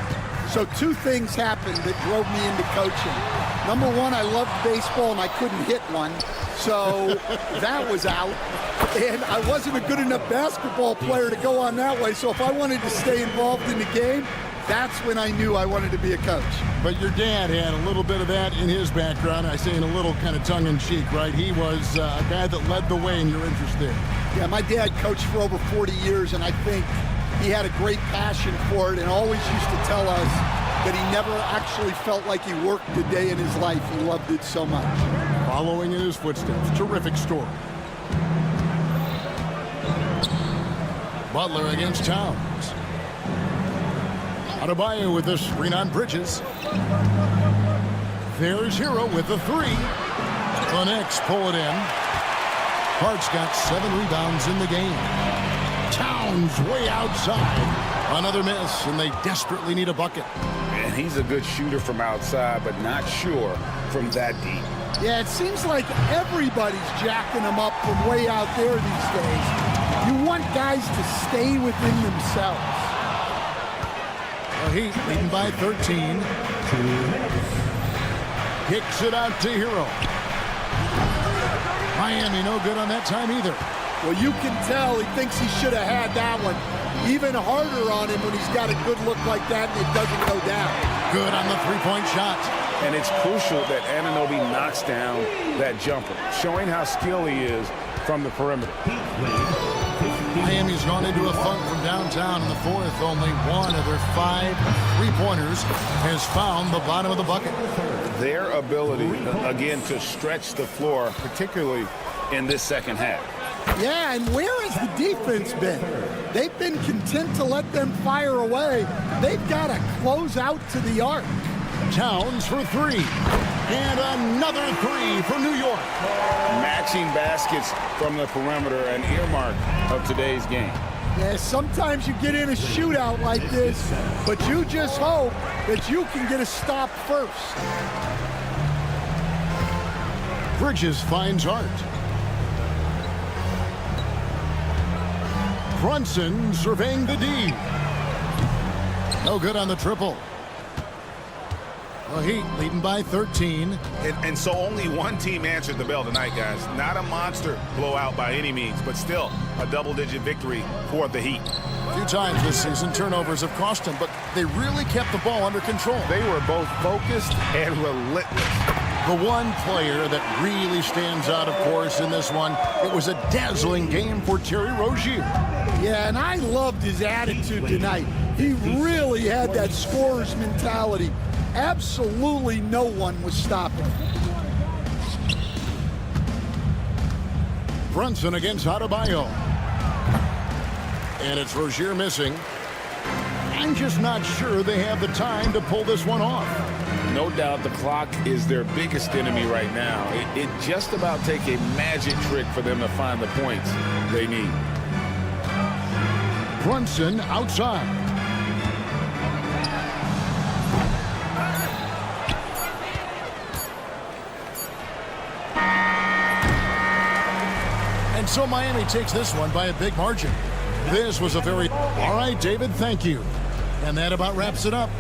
so 2 things happened that drove me into coaching. Number 1, I loved baseball and I couldn't hit one. So that was out. And I wasn't a good enough basketball player to go on that way. So if I wanted to stay involved in the game, that's when I knew I wanted to be a coach. But your dad had a little bit of that in his background. I say in a little kind of tongue-in-cheek, right? He was a guy that led the way in your interest there. Yeah, my dad coached for over 40 years, and I think he had a great passion for it and always used to tell us that he never actually felt like he worked a day in his life. He loved it so much. Following in his footsteps. Terrific story. Butler against Towns. Adebayo with the screen on Bridges. There's Hero with the three. The Knicks pull it in. Hart's got 7 rebounds in the game. Towns way outside. Another miss, and they desperately need a bucket. And he's a good shooter from outside, but not sure from that deep. Yeah, it seems like everybody's jacking him up from way out there these days. You want guys to stay within themselves. The Heat leading by 13. Kicks it out to Hero. Miami no good on that time either. Well, you can tell he thinks he should have had that one. Even harder on him when he's got a good look like that and it doesn't go down. Good on the three-point shot. And it's crucial that Anunoby knocks down that jumper, showing how skilled he is from the perimeter. Miami's gone into a funk from downtown in the fourth. Only one of their 5 3-pointers has found the bottom of the bucket. Their ability, again, to stretch the floor, particularly in this second half. Yeah, and where has the defense been? They've been content to let them fire away. They've got to close out to the arc. Towns for 3. And another 3 for New York. Matching baskets from the perimeter, an earmark of today's game. Yeah, sometimes you get in a shootout like this, but you just hope that you can get a stop first. Bridges finds Hart. Brunson surveying the D. No good on the triple. The Heat leading by 13. And so only one team answered the bell tonight, guys. Not a monster blowout by any means, but still a double-digit victory for the Heat. A few times this season, turnovers have cost them, but they really kept the ball under control. They were both focused and relentless. The one player that really stands out, of course, in this one, it was a dazzling game for Terry Rozier. Yeah, and I loved his attitude tonight. He really had that scorer's mentality. Absolutely no one was stopping him. Brunson against Adebayo. And it's Rozier missing. I'm just not sure they have the time to pull this one off. No doubt the clock is their biggest enemy right now. It just about take a magic trick for them to find the points they need. Brunson outside. And so Miami takes this one by a big margin. This was a very... All right, David, thank you. And that about wraps it up.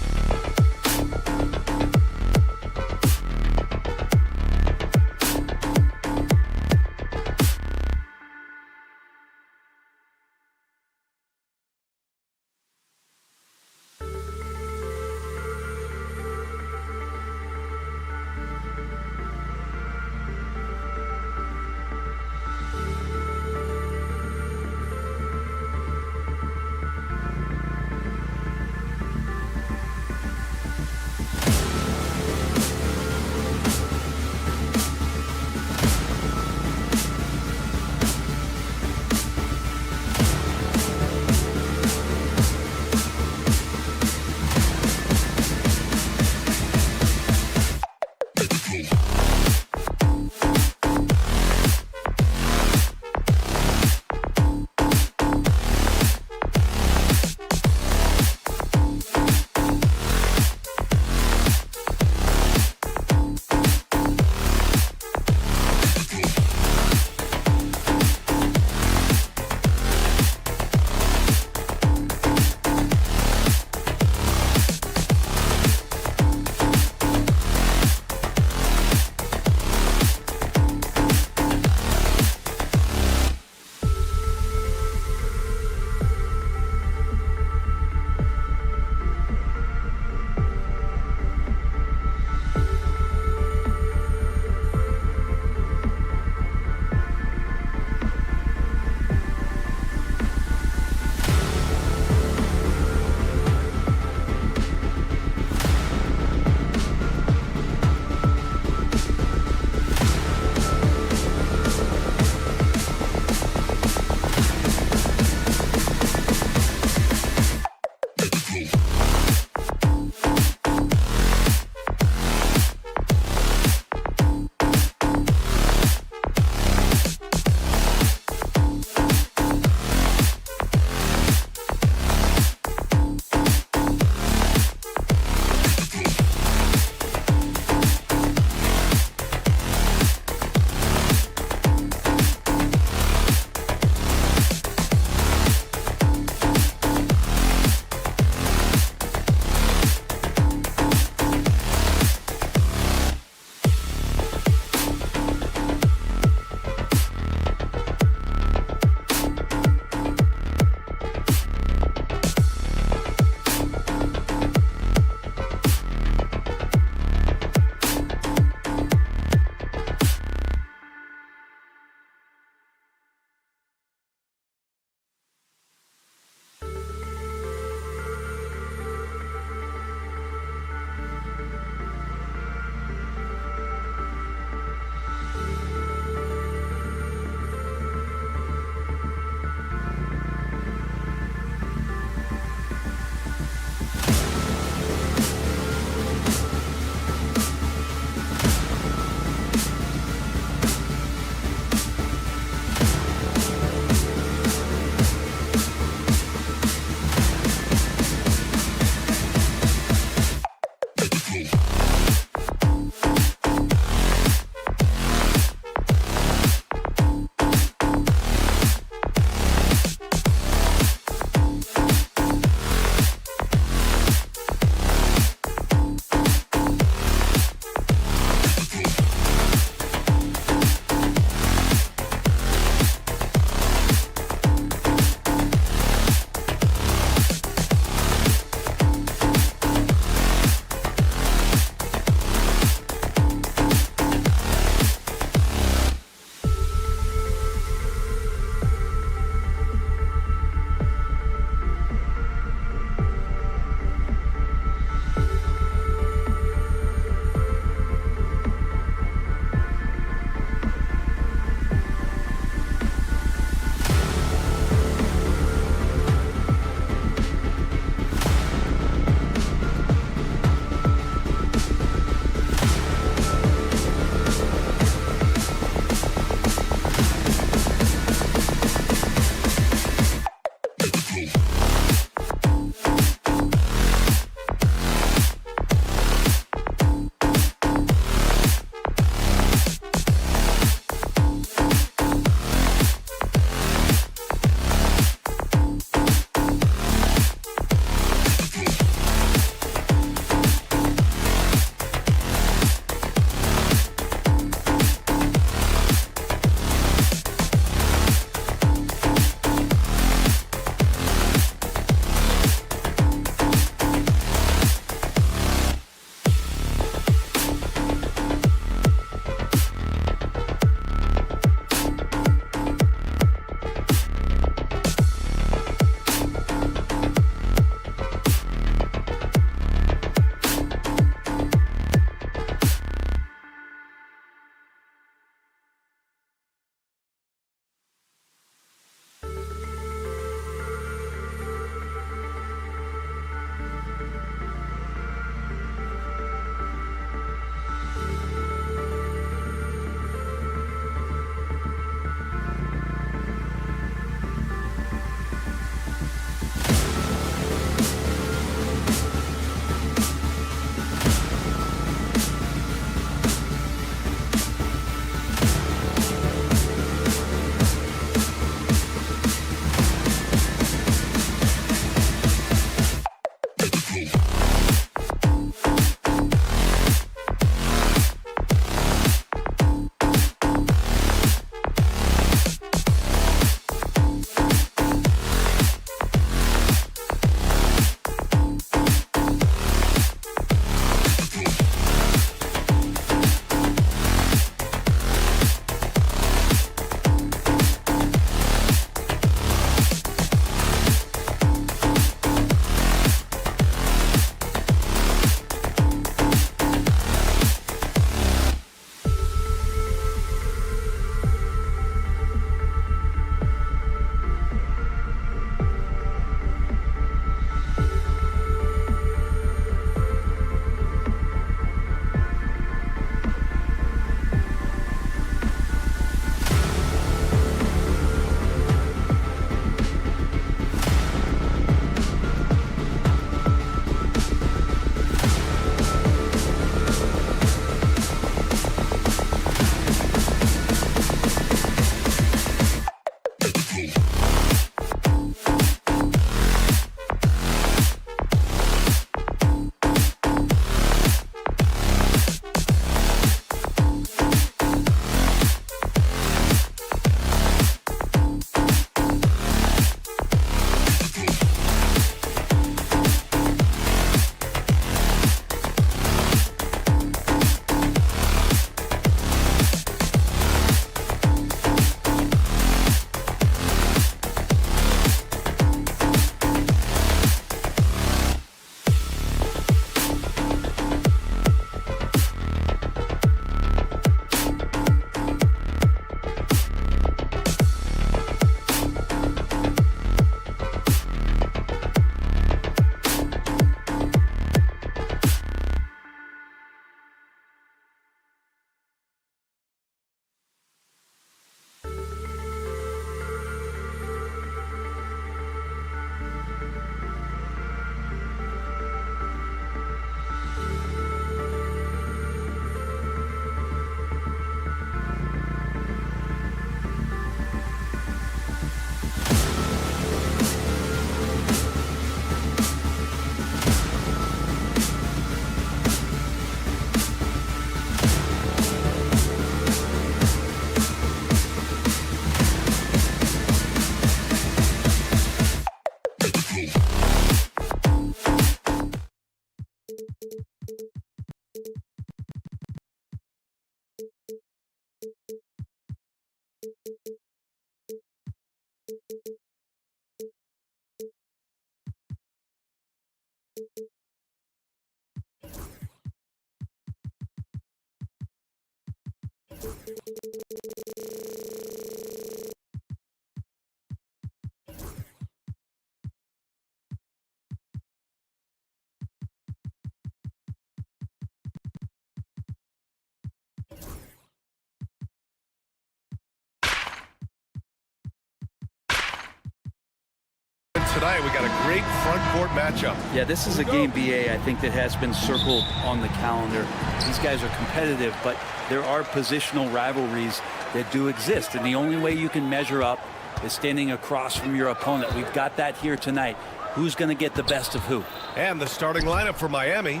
Tonight we got a great front court matchup. Yeah, this is a game, BA, I think that has been circled on the calendar. These guys are competitive, but there are positional rivalries that do exist, and the only way you can measure up is standing across from your opponent. We've got that here tonight. Who's going to get the best of who? And the starting lineup for Miami.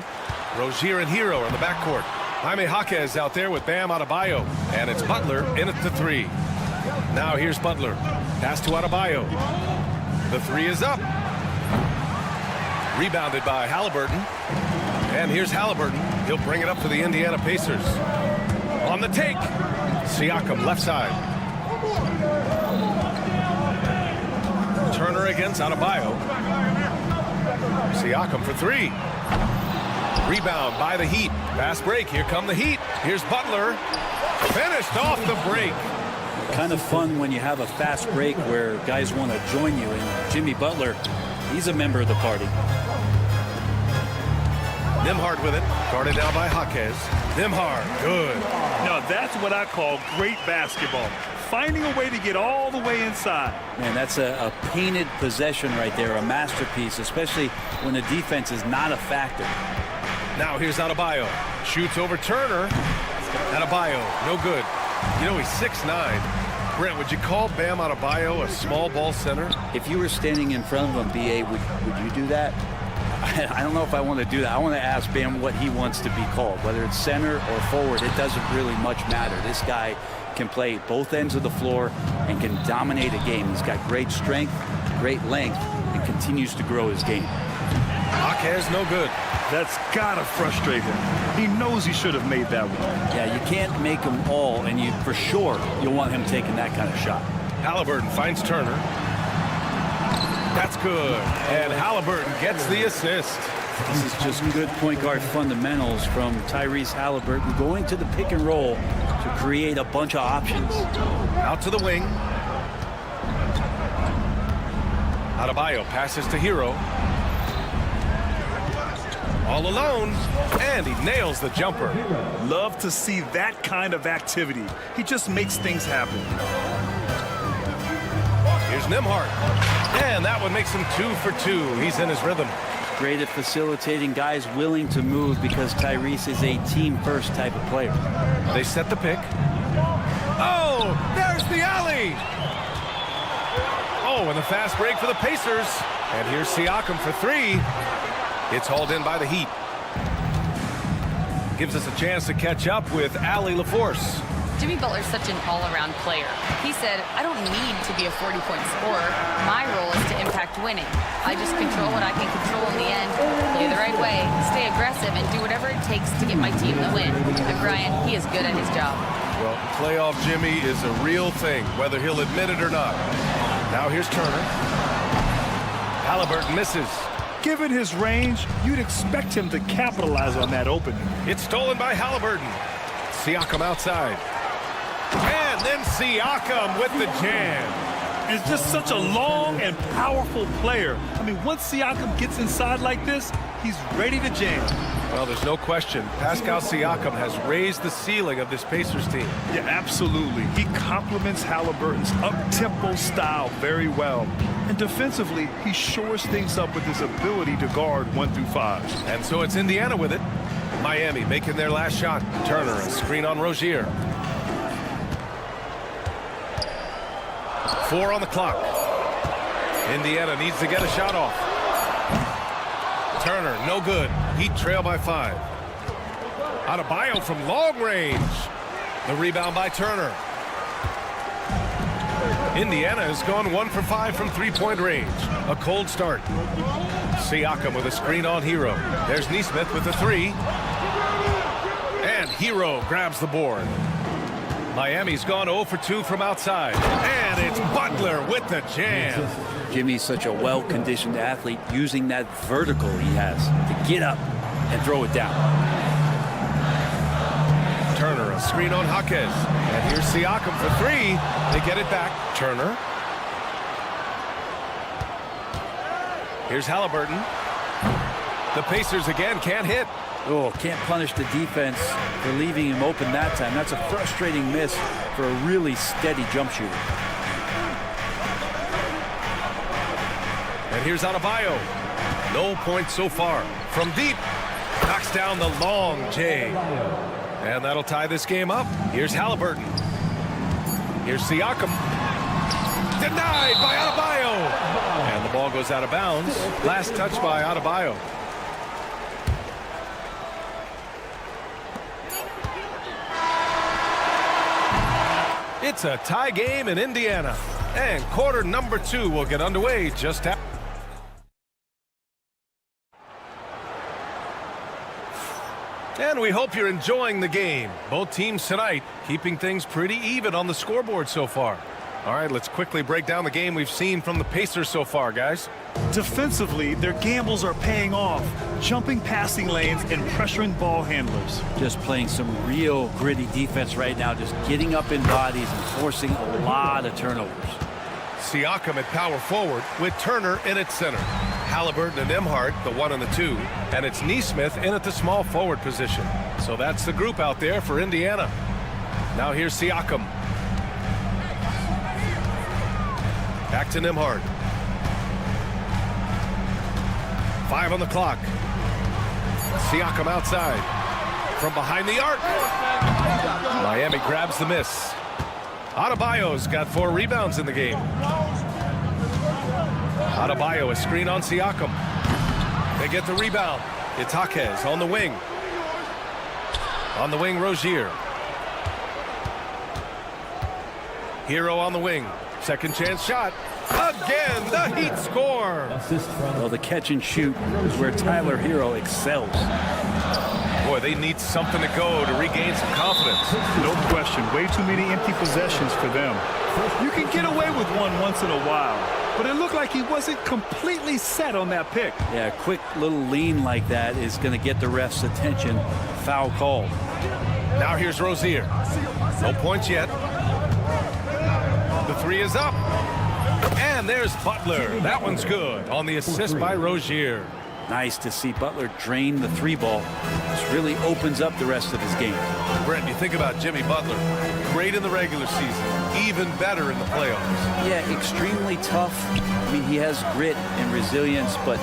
Rozier and Hero in the backcourt. Jaime Jaquez out there with Bam Adebayo, and it's Butler in at the three. Now here's Butler. Pass to Adebayo. The three is up. Rebounded by Halliburton. And here's Halliburton. He'll bring it up for the Indiana Pacers. On the take. Siakam left side. Turner against Adebayo. Siakam for three. Rebound by the Heat. Fast break. Here come the Heat. Here's Butler. Finished off the break. Kind of fun when you have a fast break where guys want to join you, and Jimmy Butler, he's a member of the party. Nembhard with it, guarded down by Jaquez. Nembhard, good. Now that's what I call great basketball. Finding a way to get all the way inside. Man, that's a painted possession right there, a masterpiece, especially when the defense is not a factor. Now here's Adebayo. Shoots over Turner. Adebayo, no good. You know, he's 6'9". Brent, would you call Bam Adebayo a small ball center? If you were standing in front of him, BA, would you do that? I don't know if I want to do that. I want to ask Bam what he wants to be called, whether it's center or forward. It doesn't really much matter. This guy can play both ends of the floor and can dominate a game. He's got great strength, great length, and continues to grow his game. Jaquez, no good. That's gotta frustrate him. He knows he should have made that one. Yeah, you can't make them all, and you for sure you'll want him taking that kind of shot. Halliburton finds Turner. That's good. And Halliburton gets the assist. This is just good point guard fundamentals from Tyrese Halliburton, going to the pick and roll to create a bunch of options. Out to the wing. Adebayo passes to Hero. All alone, and he nails the jumper. Love to see that kind of activity. He just makes things happen. Here's Nembhard. And that one makes him 2 for 2. He's in his rhythm. Great at facilitating guys willing to move because Tyrese is a team-first type of player. They set the pick. Oh, there's the alley. Oh, and the fast break for the Pacers. And here's Siakam for three. It's hauled in by the Heat. Gives us a chance to catch up with Allie LaForce. Jimmy Butler's such an all-around player. He said, I don't need to be a 40-point scorer. My role is to impact winning. I just control what I can control in the end, play the right way, stay aggressive, and do whatever it takes to get my team the win. And Brian, he is good at his job. Well, playoff Jimmy is a real thing, whether he'll admit it or not. Now here's Turner. Halliburton misses. Given his range, you'd expect him to capitalize on that opening. It's stolen by Halliburton. Siakam outside. And then Siakam with the jam. He's just such a long and powerful player. I mean, once Siakam gets inside like this, he's ready to jam. Well, there's no question. Pascal Siakam has raised the ceiling of this Pacers team. Yeah, absolutely. He complements Halliburton's up-tempo style very well. And defensively, he shores things up with his ability to guard 1 through 5. And so it's Indiana with it. Miami making their last shot. Turner, a screen on Rozier. 4 on the clock. Indiana needs to get a shot off. Turner, no good. Heat trail by 5. Adebayo from long range. The rebound by Turner. Indiana has gone 1 for 5 from three-point range. A cold start. Siakam with a screen on Hero. There's Nesmith with the 3. And Hero grabs the board. Miami's gone 0 for 2 from outside. And it's Butler with the jam. Jimmy's such a well-conditioned athlete, using that vertical he has to get up and throw it down. Turner, Screen on Jaquez. And here's Siakam for three. They get it back. Turner. Here's Halliburton. The Pacers again can't hit. Oh, can't punish the defense for leaving him open that time. That's a frustrating miss for a really steady jump shooter. And here's Adebayo. No points so far. From deep. Knocks down the long J. And that'll tie this game up. Here's Halliburton. Here's Siakam. Denied by Adebayo. And the ball goes out of bounds. Last touch by Adebayo. It's a tie game in Indiana. And quarter number 2 will get underway just after. And we hope you're enjoying the game. Both teams tonight keeping things pretty even on the scoreboard so far. All right, let's quickly break down the game we've seen from the Pacers so far, guys. Defensively, their gambles are paying off, jumping passing lanes and pressuring ball handlers. Just playing some real gritty defense right now, just getting up in bodies and forcing a lot of turnovers. Siakam at power forward with Turner in at center. Halliburton and Nembhard, the 1 and the 2. And it's Nesmith in at the small forward position. So that's the group out there for Indiana. Now here's Siakam. Back to Nembhard. 5 on the clock. Siakam outside. From behind the arc. Miami grabs the miss. Adebayo's got 4 rebounds in the game. Adebayo, a screen on Siakam. They get the rebound. It's Jaquez on the wing. On the wing, Rozier. Hero on the wing. Second chance shot. Again, the Heat score. Well, the catch and shoot is where Tyler Hero excels. Boy, they need something to go to regain some confidence. No question, way too many empty possessions for them. You can get away with one once in a while, but it looked like he wasn't completely set on that pick. Yeah, a quick little lean like that is going to get the ref's attention. Foul called. Now here's Rozier. No points yet. The 3 is up. And there's Butler. That one's good on the assist by Rozier. Nice to see Butler drain the 3 ball. This really opens up the rest of his game. Brett, you think about Jimmy Butler. Great in the regular season. Even better in the playoffs. Yeah, extremely tough. I mean, he has grit and resilience, but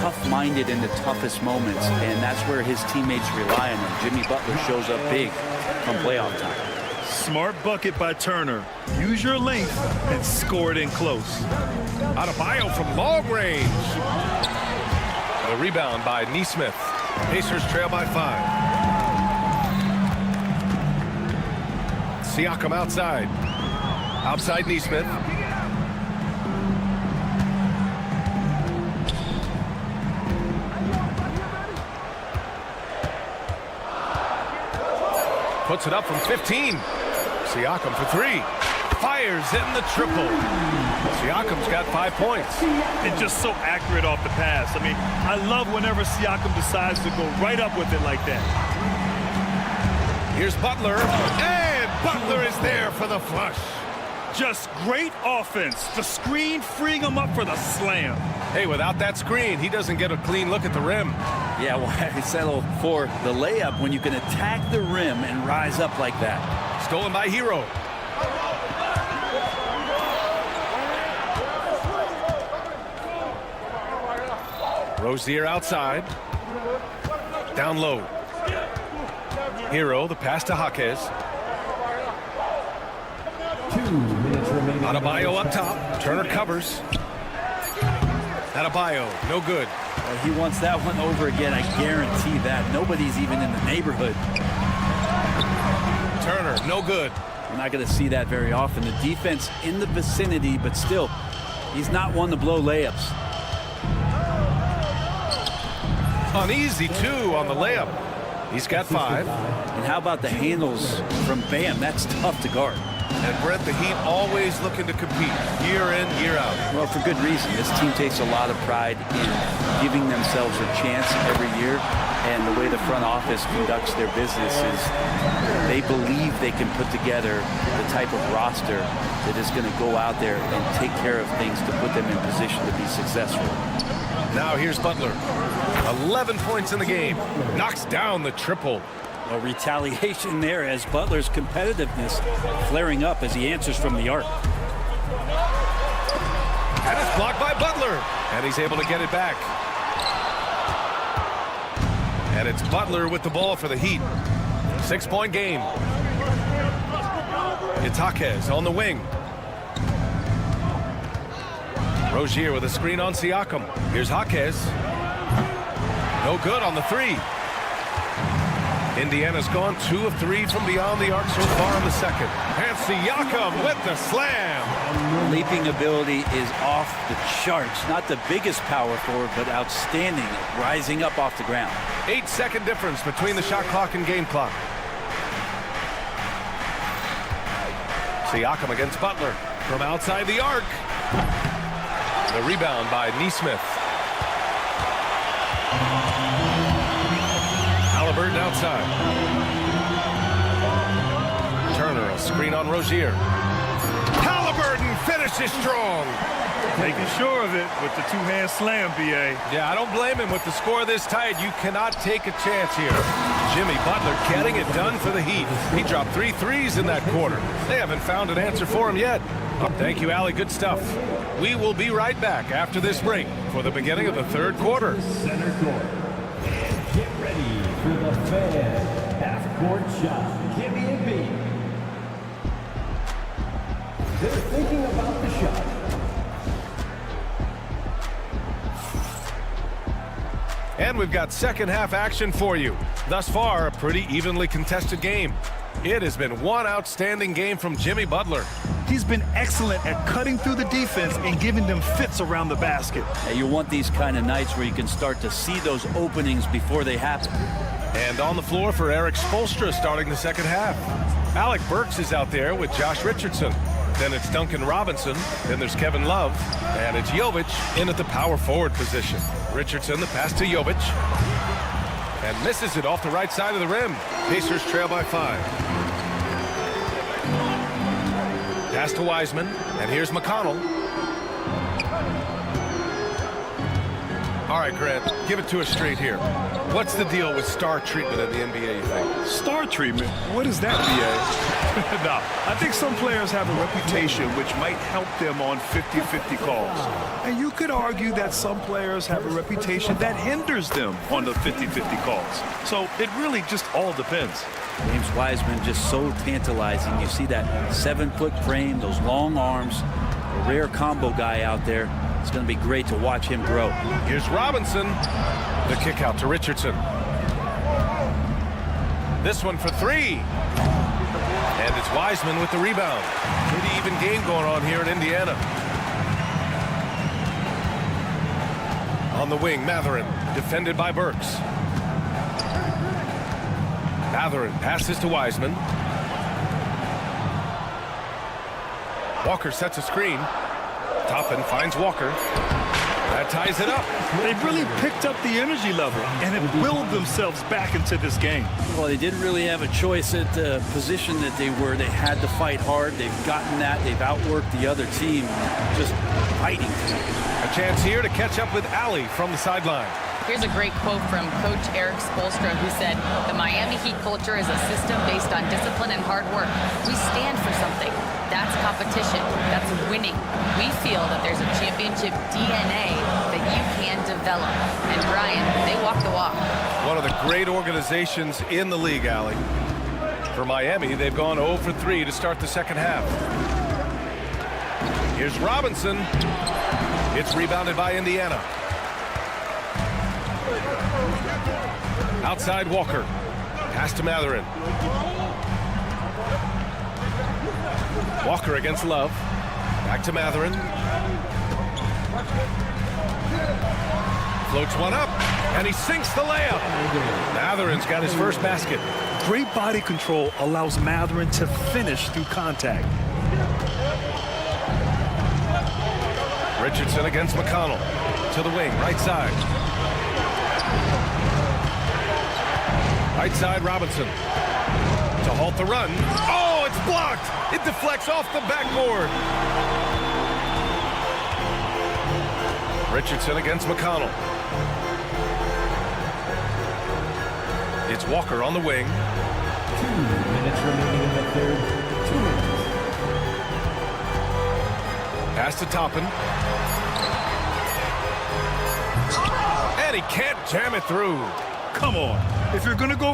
tough-minded in the toughest moments. And that's where his teammates rely on him. Jimmy Butler shows up big come playoff time. Smart bucket by Turner. Use your length and score it in close. Adebayo from long range. The rebound by Nesmith. Pacers trail by 5. Siakam outside. Outside Nesmith. Puts it up from 15. Siakam for 3. Fires in the triple. Siakam's got 5 points. And just so accurate off the pass. I mean, I love whenever Siakam decides to go right up with it like that. Here's Butler. And Butler is there for the flush. Just great offense. The screen freeing him up for the slam. Hey, without that screen, he doesn't get a clean look at the rim. Yeah, why settle for the layup when you can attack the rim and rise up like that? Stolen by Hero. Rozier outside. Down low. Hero, the pass to Jaquez. 2 minutes remaining. Adebayo up top. Turner covers. Adebayo, no good. He wants that one over again, I guarantee that. Nobody's even in the neighborhood. Turner, no good. We're not going to see that very often. The defense in the vicinity, but still, he's not one to blow layups. Uneasy, 2 on the layup. He's got 5. And how about the handles from Bam? That's tough to guard. And Brett, the Heat always looking to compete year in, year out. Well, for good reason. This team takes a lot of pride in giving themselves a chance every year. And the way the front office conducts their business is they believe they can put together the type of roster that is going to go out there and take care of things to put them in position to be successful. Now here's Butler. 11 points in the game. Knocks down the triple. A retaliation there as Butler's competitiveness flaring up as he answers from the arc. And it's blocked by Butler. And he's able to get it back. And it's Butler with the ball for the Heat. 6-point game. It's Jaquez on the wing. Rozier with a screen on Siakam. Here's Jaquez. No good on the three. Indiana's gone 2 of 3 from beyond the arc so far in the second. And Siakam with the slam. Leaping ability is off the charts. Not the biggest power forward, but outstanding. Rising up off the ground. 8-second difference between the shot clock and game clock. Siakam against Butler from outside the arc. The rebound by Nesmith. Halliburton outside. Turner, a screen on Rozier. Halliburton finishes strong. Making sure of it with the two-hand slam, B.A. Yeah, I don't blame him. With the score this tight, you cannot take a chance here. Jimmy Butler getting it done for the Heat. He dropped 3 threes in that quarter. They haven't found an answer for him yet. Thank you, Allie. Good stuff. We will be right back after this break for the beginning of the third quarter. Center court. And get ready for the fan half-court shot. Give me a beat. They're thinking about the shot. And we've got second half action for you. Thus far, a pretty evenly contested game. It has been one outstanding game from Jimmy Butler. He's been excellent at cutting through the defense and giving them fits around the basket. And you want these kind of nights where you can start to see those openings before they happen. And on the floor for Eric Spoelstra starting the second half. Alec Burks is out there with Josh Richardson. Then it's Duncan Robinson. Then there's Kevin Love. And it's Jovic in at the power forward position. Richardson, the pass to Jovic. And misses it off the right side of the rim. Pacers trail by 5. Pass to Wiseman. And here's McConnell. All right, Grant, give it to us straight here. What's the deal with star treatment in the NBA, you think? Star treatment? What is that, B.A.? No, I think some players have a reputation which might help them on 50-50 calls. And you could argue that some players have a reputation that hinders them on the 50-50 calls. So it really just all depends. James Wiseman just so tantalizing. You see that 7-foot frame, those long arms, a rare combo guy out there. It's going to be great to watch him grow. Here's Robinson. The kick out to Richardson. This one for 3. And it's Wiseman with the rebound. Pretty even game going on here in Indiana. On the wing, Mathurin, defended by Burks. Mathurin passes to Wiseman. Walker sets a screen. Toppin finds Walker. That ties it up. They've really picked up the energy level and have willed themselves back into this game. Well, they didn't really have a choice at the position that they were. They had to fight hard. They've gotten that. They've outworked the other team. Just fighting. A chance here to catch up with Allie from the sideline. Here's a great quote from Coach Eric Spoelstra, who said, "The Miami Heat culture is a system based on discipline and hard work. We stand for something. That's competition. That's winning. We feel that there's a championship DNA that you can develop." And Brian, they walk the walk. One of the great organizations in the league, Allie. For Miami, they've gone 0 for 3 to start the second half. Here's Robinson. It's rebounded by Indiana. Outside Walker. Pass to Mathurin. Walker against Love. Back to Mathurin. Floats one up, and he sinks the layup. Mathurin's got his first basket. Great body control allows Mathurin to finish through contact. Richardson against McConnell. To the wing, right side. Right side, Robinson. To halt the run. Oh, it's blocked. It deflects off the backboard. Richardson against McConnell. It's Walker on the wing. 2 minutes remaining in the third. 2 minutes. Pass to Toppin. And he can't jam it through. Come on. If you're going to go